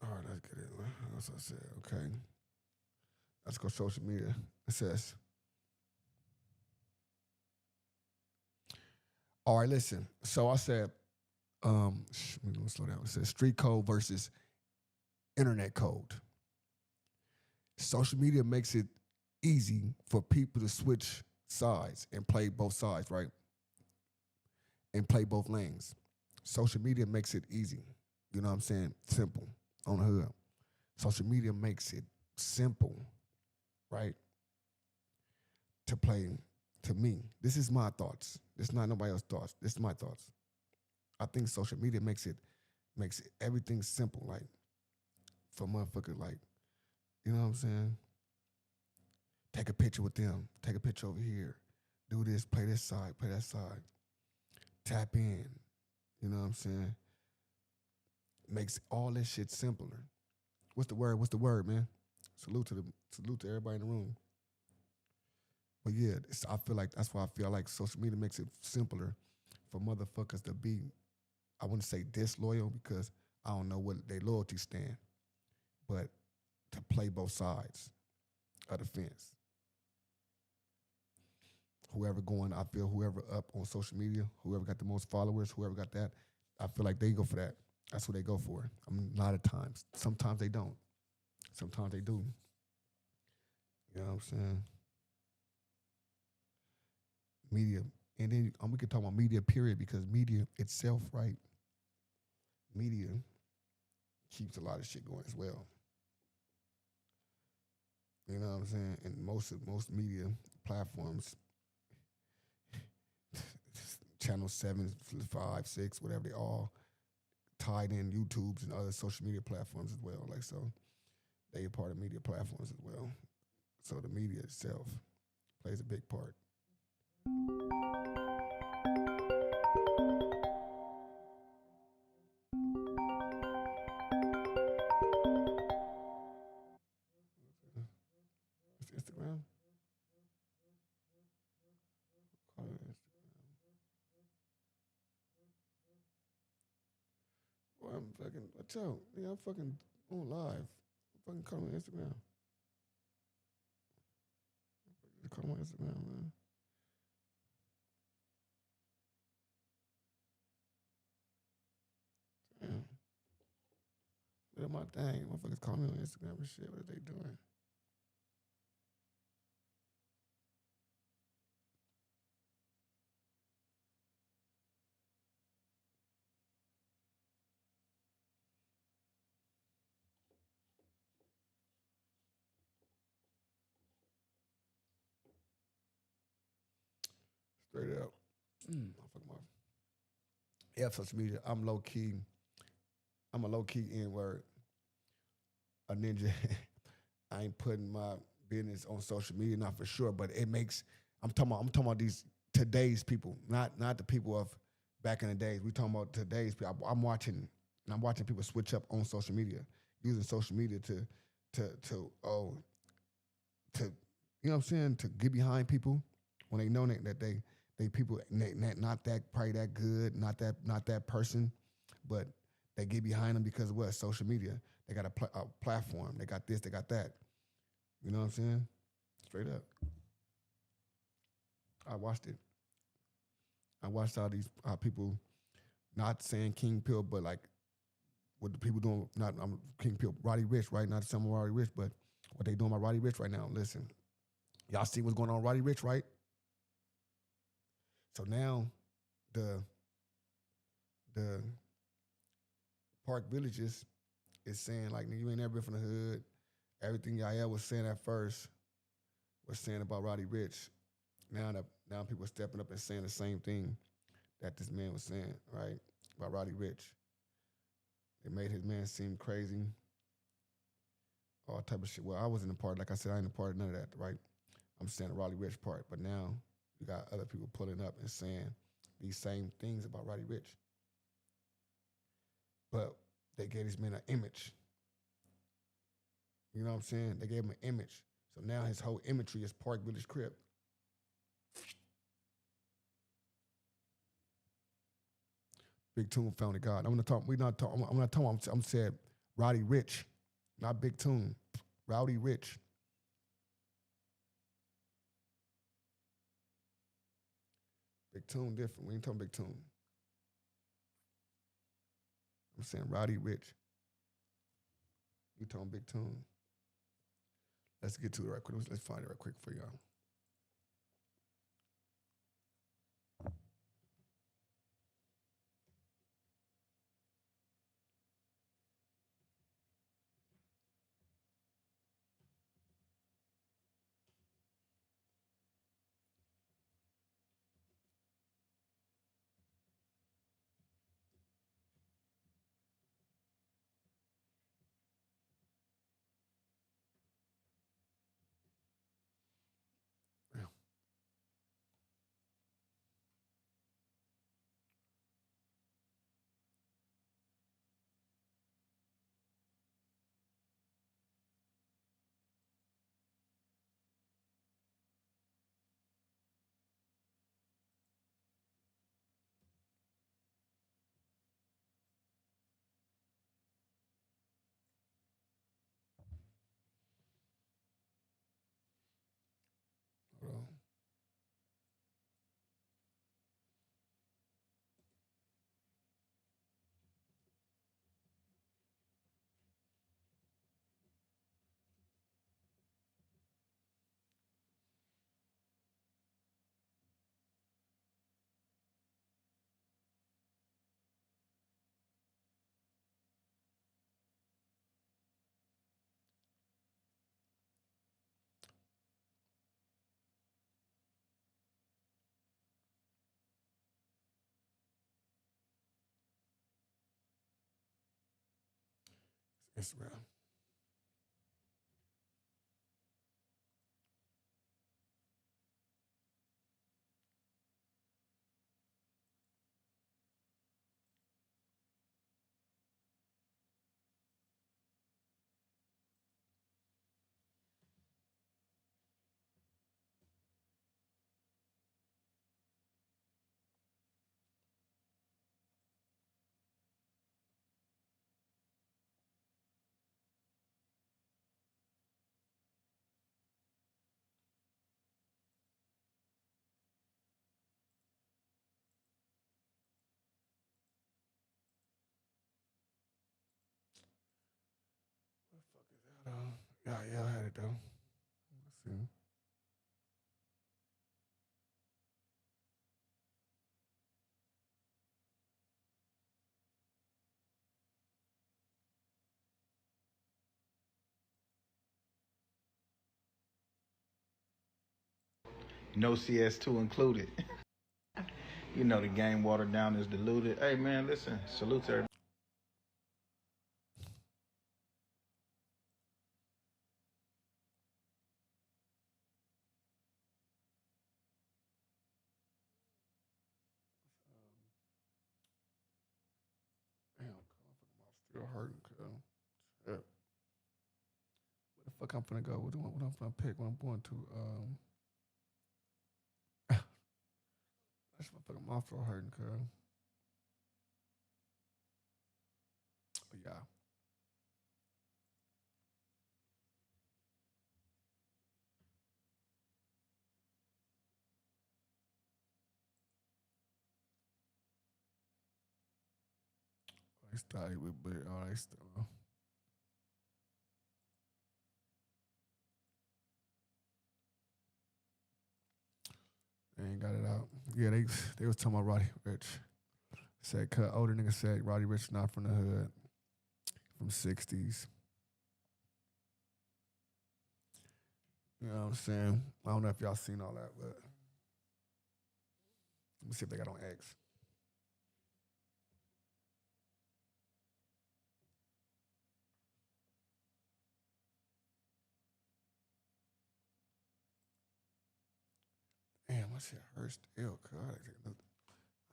All right, let's get it. That's what I said. Okay. Let's go social media. It says, all right, listen. So I said, let me slow down. It says street code versus internet code. Social media makes it easy for people to switch sides and play both sides, right? And play both lanes. Social media makes it easy. You know what I'm saying? Simple on the hood. Social media makes it simple, right? To play, to me. This is my thoughts. This is not nobody else's thoughts. This is my thoughts. I think social media makes everything simple, like for motherfuckers, like, you know what I'm saying? Take a picture with them. Take a picture over here. Do this, play this side, play that side. Tap in. You know what I'm saying? Makes all this shit simpler. What's the word? What's the word, man? Salute to everybody in the room. But yeah, I feel like that's why I feel like social media makes it simpler for motherfuckers to be, I wouldn't say disloyal because I don't know what their loyalty stand, but to play both sides of the fence. Whoever up on social media, whoever got the most followers, whoever got that, I feel like they go for that. That's what they go for. I mean, a lot of times. Sometimes they don't. Sometimes they do. You know what I'm saying? Media. And then we can talk about media, period, because media itself, right? Media keeps a lot of shit going as well. You know what I'm saying? And most media platforms, channel 7, 5, 6, whatever, they all tied in YouTubes and other social media platforms as well. Like, so they are part of media platforms as well. So the media itself plays a big part. It's Instagram. Call it Instagram. Boy, I'm fucking, watch out. Yeah, I'm fucking on live. I'm fucking call me Instagram. Call me Instagram, man. Damn. Look at my thing. Motherfuckers call me on Instagram and shit. What are they doing? Straight up. Yeah, social media. I'm a low key N-word. A ninja. I ain't putting my business on social media, not for sure, but it makes, I'm talking about these today's people, not the people of back in the days. We talking about today's people. I'm watching people switch up on social media, using social media to you know what I'm saying, to get behind people when they know that they people not that probably that good, not that person, but they get behind them because of what? Social media. They got a platform. They got this. They got that. You know what I'm saying? Straight up. I watched it. I watched how people not saying King Pill, but like what the people doing. Not King Pill, Roddy Ricch, right? Not some Roddy Ricch, but what they doing about Roddy Ricch right now. Listen, y'all see what's going on with Roddy Ricch, right? So now the Park Villages is saying like, you ain't never been from the hood. Everything Yael was saying at first was saying about Roddy Ricch. Now people are stepping up and saying the same thing that this man was saying, right? About Roddy Ricch. It made his man seem crazy. All type of shit. Well, I wasn't a part. Like I said, I ain't a part of none of that, right? I'm saying the Roddy Ricch part. But now you got other people pulling up and saying these same things about Roddy Ricch. But they gave this man an image. You know what I'm saying? They gave him an image. So now his whole imagery is Park Village Crip. Big Tune found a God. I'm not talking. I'm saying Roddy Ricch, not Big Tune. Rowdy Ricch. Big Tune different. We ain't talking Big Tune. I'm saying Roddy Ricch. You talking Big Tune. Let's get to it right quick. Let's find it right quick for y'all. Hold on. Instagram. What the fuck is that? Yeah, I had it though. Let's see. No CS2 included. You know the game watered down is diluted. Hey man, listen, salute to everybody. Damn, my still hurting. Yeah. Where the fuck I'm finna go? What I'm finna pick? What I'm going to? This motherfucking mouth feel hurting, cuz. But yeah. I started with, but all right, still. They ain't got it out. Yeah, they was talking about Roddy Rich. Said cut older nigga said Roddy Rich not from the hood, from 60s. You know what I'm saying? I don't know if y'all seen all that, but let me see if they got on X. Damn, my shit hurts still, cuz.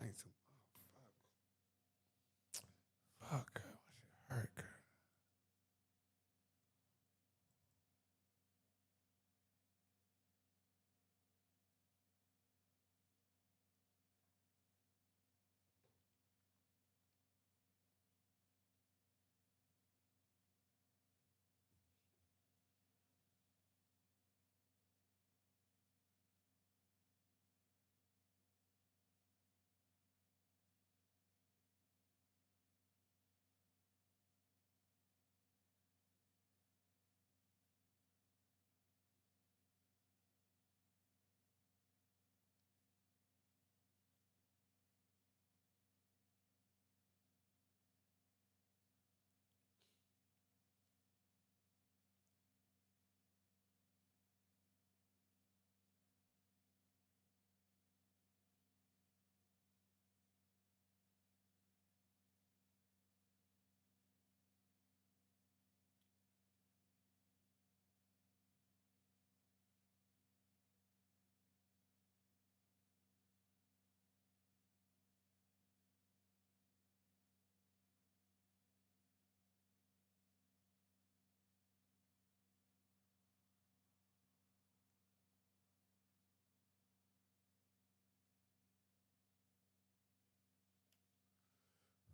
I ain't too. Fuck, cuz. My shit hurt, cuz.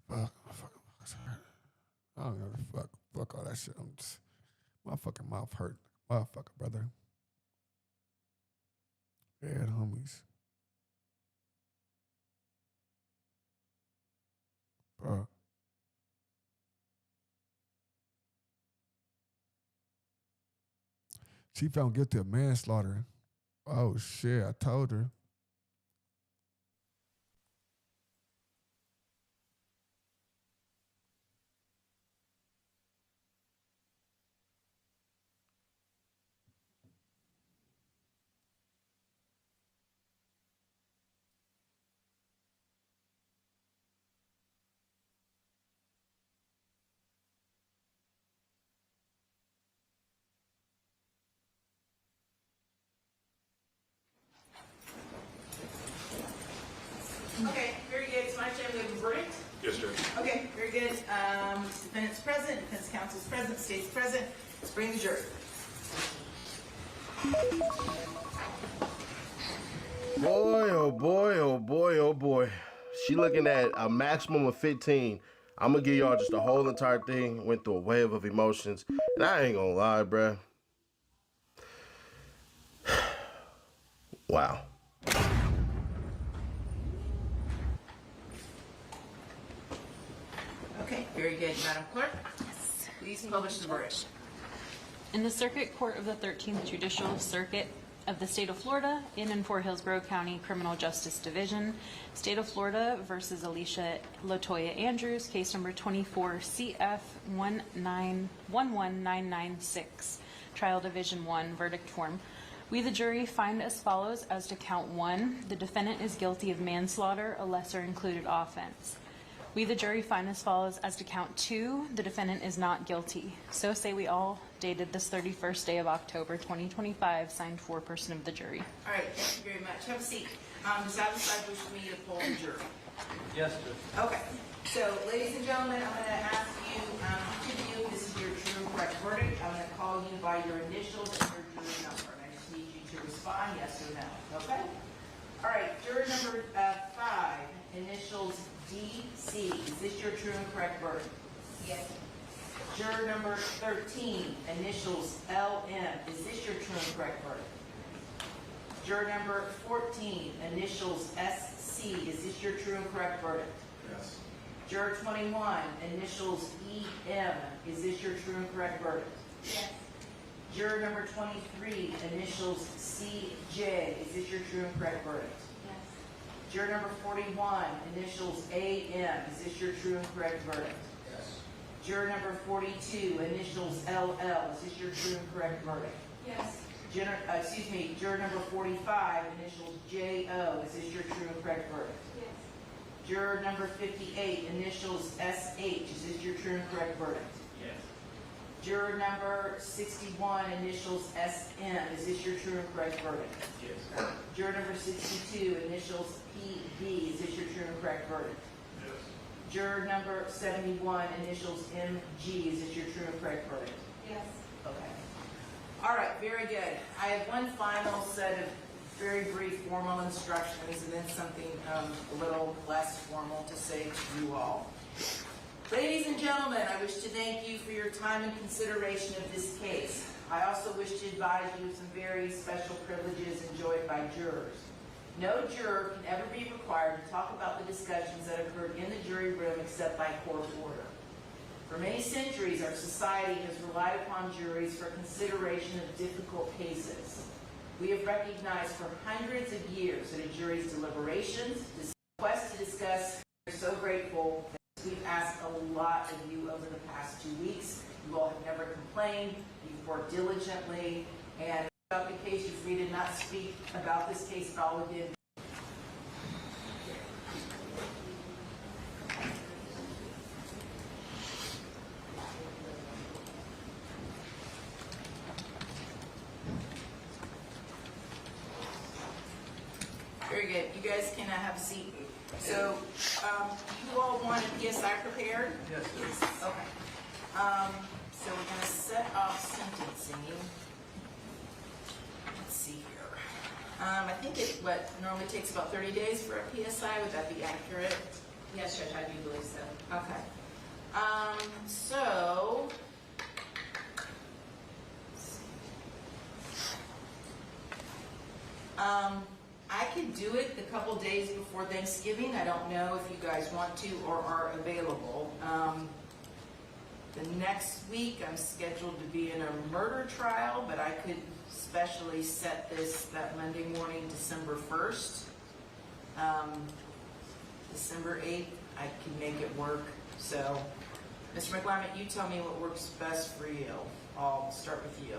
Fuck, I don't know. Fuck all that shit. I'm just, my fucking mouth hurt. Motherfucker, brother. Yeah, the homies. Fuck. She found guilty of manslaughter. Oh shit, I told her. Okay, very good. So my chair, we have Brent. Yes, sir. Okay, very good. Defendant's present, defense counsel's present, state's present. Let's bring the jury. Boy, oh boy, oh boy, oh boy. She looking at a maximum of 15. I'm gonna give y'all just the whole entire thing. Went through a wave of emotions. And I ain't gonna lie, bruh. Wow. Okay, very good. Madam Clerk, please publish the verdict. In the Circuit Court of the 13th Judicial Circuit of the State of Florida, in and for Hillsborough County Criminal Justice Division, State of Florida versus Alicia Latoya Andrews, case number 24 CF 1911996, Trial Division 1, verdict form. We, the jury, find as follows as to count 1, the defendant is guilty of manslaughter, a lesser included offense. We, the jury, find as follows as to count 2, the defendant is not guilty. So say we all, dated this 31st day of October 2025, signed foreperson of the jury. All right, thank you very much. Have a seat. Does that decide wish for me to poll the jury? Yes, sir. Okay. So, ladies and gentlemen, I'm going to ask you, each of you, this is your true and correct verdict. I'm going to call you by your initials and your jury number. And I just need you to respond yes or no. Okay? All right, juror number C, is this your true and correct verdict? Yes. Juror number 13, initials LM, is this your true and correct verdict? Juror number 14, initials SC, is this your true and correct verdict? Yes. Juror 21, initials EM, is this your true and correct verdict? Yes. Juror number 23, initials CJ, is this your true and correct verdict? Yes. Juror number 41, initials AM, is this your true and correct verdict? Yes. Juror number 42, initials LL, is this your true and correct verdict? Yes. Juror number 45, initials JO, is this your true and correct verdict? Yes. Juror number 58, initials SH, is this your true and correct verdict? Yes. Juror number 61, initials SM, is this your true and correct verdict? Yes. Juror number 62, initials PB, is this your true and correct verdict? Yes. Juror number 71, initials MG, is this your true and correct verdict? Yes. Okay. All right, very good. I have one final set of very brief formal instructions and then something a little less formal to say to you all. Ladies and gentlemen, I wish to thank you for your time and consideration of this case. I also wish to advise you of some very special privileges enjoyed by jurors. No juror can ever be required to talk about the discussions that occurred in the jury room except by court order. For many centuries, our society has relied upon juries for consideration of difficult cases. We have recognized for hundreds of years that a jury's deliberations, requests to discuss, we're so grateful that we've asked a lot of you over the past 2 weeks. You all have never complained, you've worked diligently, and about the case, you're free to not speak about this case at all again. Very good. You guys can have a seat. So, you all want a PSI prepared? Yes. Okay. So we're going to set off sentencing. Let's see here. I think it normally takes about 30 days for a PSI. Would that be accurate? Yes, Judge, I do believe so. Okay. So. I could do it a couple days before Thanksgiving. I don't know if you guys want to or are available. The next week I'm scheduled to be in a murder trial, but I could specially set this that Monday morning, December 1st. December 8th, I can make it work. So, Mr. McClement, you tell me what works best for you. I'll start with you.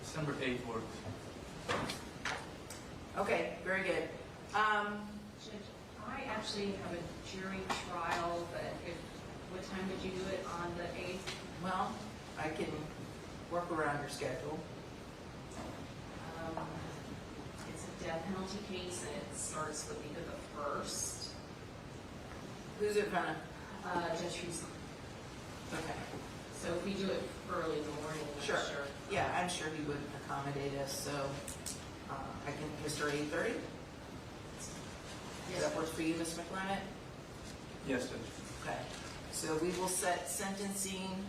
December 8th works. Okay, very good. Judge, I actually have a jury trial, but what time would you do it on the 8th? Well, I can work around your schedule. It's a death penalty case, and it starts the week of the 1st. Who's it kind of? Judge Houston. Okay. So if we do it early in the morning, I'm Sure. sure. Yeah, I'm sure he would accommodate us, so I can just start 8:30? Does that work for you, Ms. McClement? Yes, Judge. Okay. So we will set sentencing,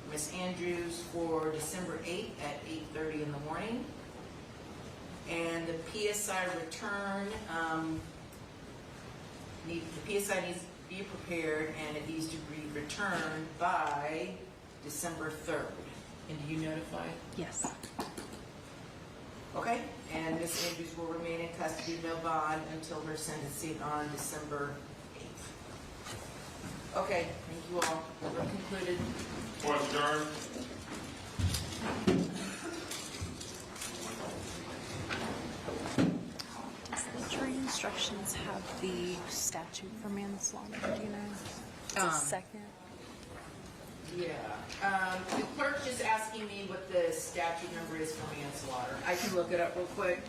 Ms. Andrews, for December 8th at 8:30 in the morning. And the PSI return, the PSI needs to be prepared and it needs to be returned by December 3rd. And do you notify? Yes. Okay, and Ms. Andrews will remain in custody, no bond, until her sentencing on December 8th. Okay, thank you all. We're concluded. Court adjourned. Does the jury instructions have the statute for manslaughter? Do you know? The second. Yeah. The clerk's just asking me what the statute number unanswered is for manslaughter. I can look it up real quick.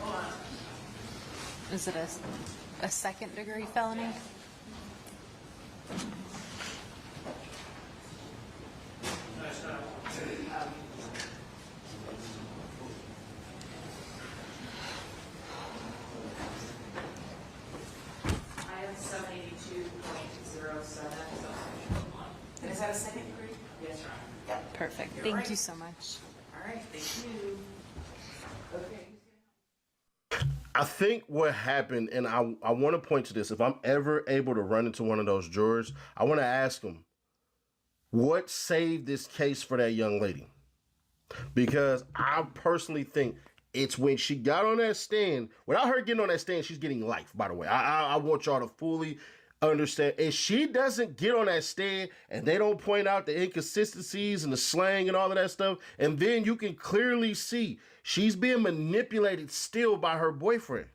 Hold on. Is it a second degree felony? I have 782.07. And is that a second degree? Yes, Your Honor. Yep. Perfect. You're Thank right. you so much. All right, thank you. Okay. I think what happened, and I want to point to this, if I'm ever able to run into one of those jurors, I want to ask them, what saved this case for that young lady? Because I personally think it's when she got on that stand. Without her getting on that stand, she's getting life, by the way. I want y'all to fully understand. If she doesn't get on that stand and they don't point out the inconsistencies and the slang and all of that stuff, and then you can clearly see she's being manipulated still by her boyfriend.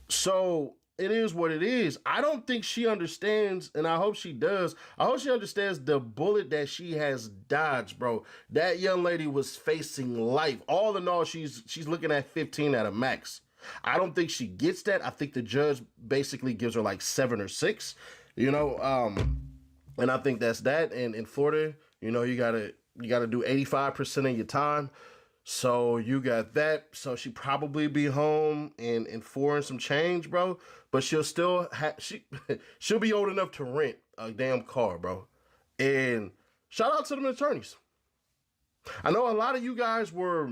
So it is what it is. I don't think she understands, and I hope she does. I hope she understands the bullet that she has dodged, bro. That young lady was facing life. All in all, she's looking at 15 at a max. I don't think she gets that. I think the judge basically gives her like 7 or 6, and I think that's that. And in Florida, you gotta do 85% of your time. So you got that. So she probably be home in 4 and some change, bro. But she'll still she'll be old enough to rent a damn car, bro. And shout out to them attorneys. I know a lot of you guys were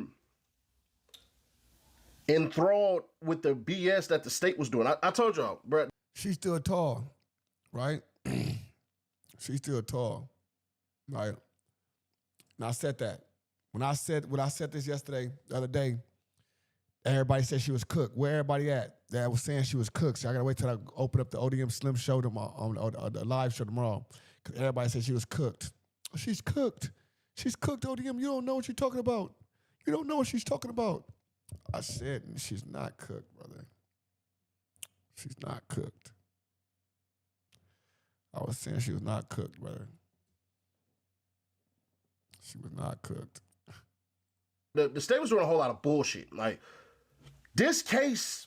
enthralled with the BS that the state was doing. I told y'all, bro. She's still tall, right? She's still tall, right? And I said that. When I said this yesterday, the other day, everybody said she was cooked. Where everybody at that was saying she was cooked? So I gotta wait till I open up the ODM Slim show tomorrow, on the live show tomorrow, because everybody said she was cooked. She's cooked. She's cooked, ODM. You don't know what you're talking about. You don't know what she's talking about. I said she's not cooked, brother. She's not cooked. I was saying she was not cooked, brother. She was not cooked. The state was doing a whole lot of bullshit. Like, this case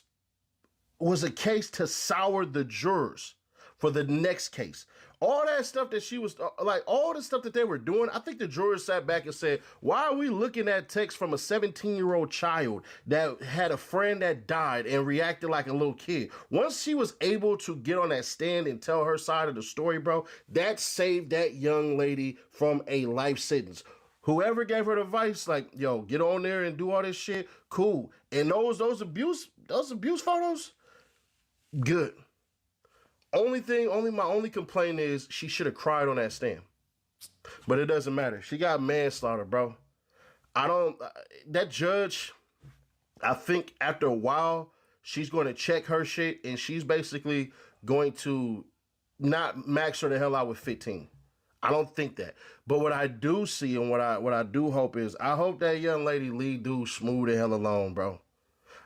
was a case to sour the jurors for the next case. All that stuff that she was, like, all the stuff that they were doing, I think the jurors sat back and said, why are we looking at text from a 17-year-old child that had a friend that died and reacted like a little kid? Once she was able to get on that stand and tell her side of the story, bro, that saved that young lady from a life sentence. Whoever gave her the advice, like, yo, get on there and do all this shit, cool. And those abuse photos, good. My only complaint is she should have cried on that stand. But it doesn't matter. She got manslaughter, bro. That judge, I think after a while, she's going to check her shit and she's basically going to not max her the hell out with 15. I don't think that. But what I do see and what I do hope is, I hope that young lady leave dude smooth the hell alone, bro.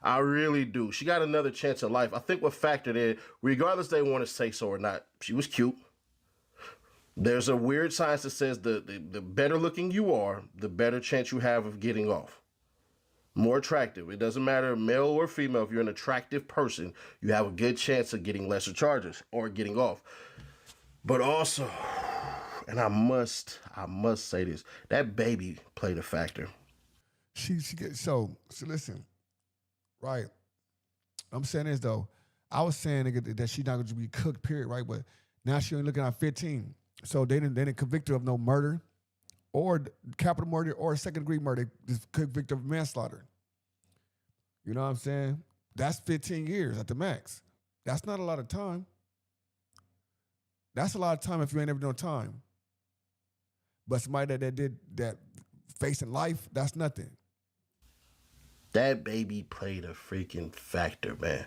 I really do. She got another chance at life. I think what factored in, regardless they want to say so or not, she was cute. There's a weird science that says the better looking you are, the better chance you have of getting off. More attractive. It doesn't matter male or female. If you're an attractive person, you have a good chance of getting lesser charges or getting off. But also, and I must say this, that baby played a factor. So listen, right? I'm saying this though. I was saying that she's not going to be cooked, period, right? But now she only looking at 15. So they didn't convict her of no murder, or capital murder, or second degree murder. Just convict her of manslaughter. You know what I'm saying? That's 15 years at the max. That's not a lot of time. That's a lot of time if you ain't ever done time. But somebody that did that facing life, that's nothing. That baby played a freaking factor, man.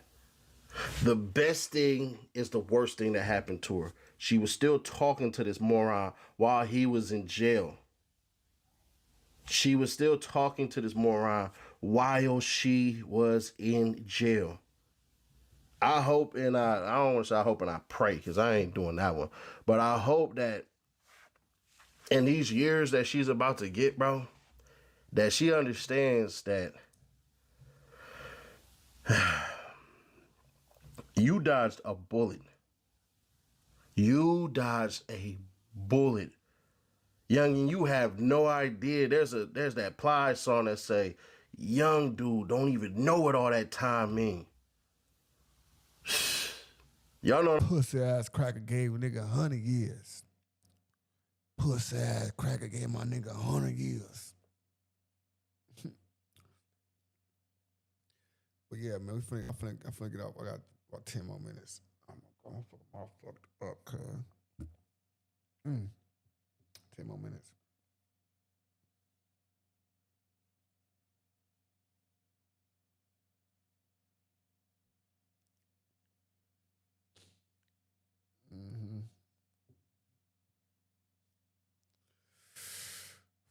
The best thing is the worst thing that happened to her. She was still talking to this moron while he was in jail. She was still talking to this moron while she was in jail. I hope, and I don't want to say I hope and I pray, because I ain't doing that one. But I hope that in these years that she's about to get, bro, that she understands that you dodged a bullet. You dodged a bullet. Youngin, you have no idea. There's that Plies song that say, young dude don't even know what all that time mean. Y'all know. Pussy ass cracker gave a nigga 100 years. Pussy ass cracker gave my nigga 100 years. But yeah, man, I'm finna get off. I got about 10 more minutes. I'm all fucked up, cuz. 10 more minutes.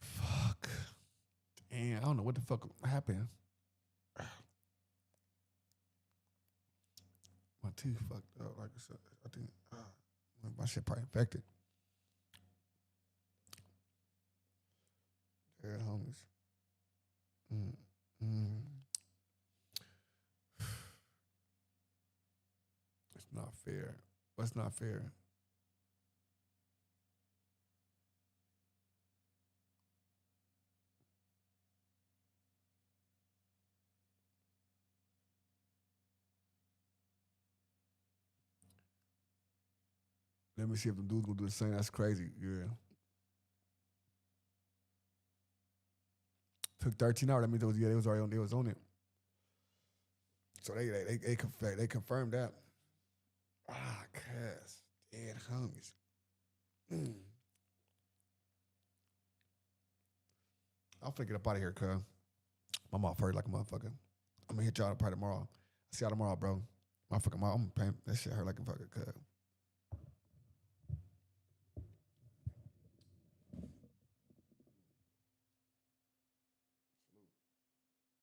Fuck. Damn, I don't know what the fuck happened. My teeth fucked up. Like I said, I think my shit probably infected. Yeah, homies. It's not fair. What's not fair? Let me see if the dude's gonna do the same. That's crazy. Yeah. Took 13 hours. That means they was already on. They was on it. So they confirmed that. Cuz dead homies. I'm finna get up out of here, cuz. My mouth hurt like a motherfucker. I'm gonna hit y'all probably tomorrow. See y'all tomorrow, bro. Motherfucker, I'm paying that shit hurt like a fucker, cuz.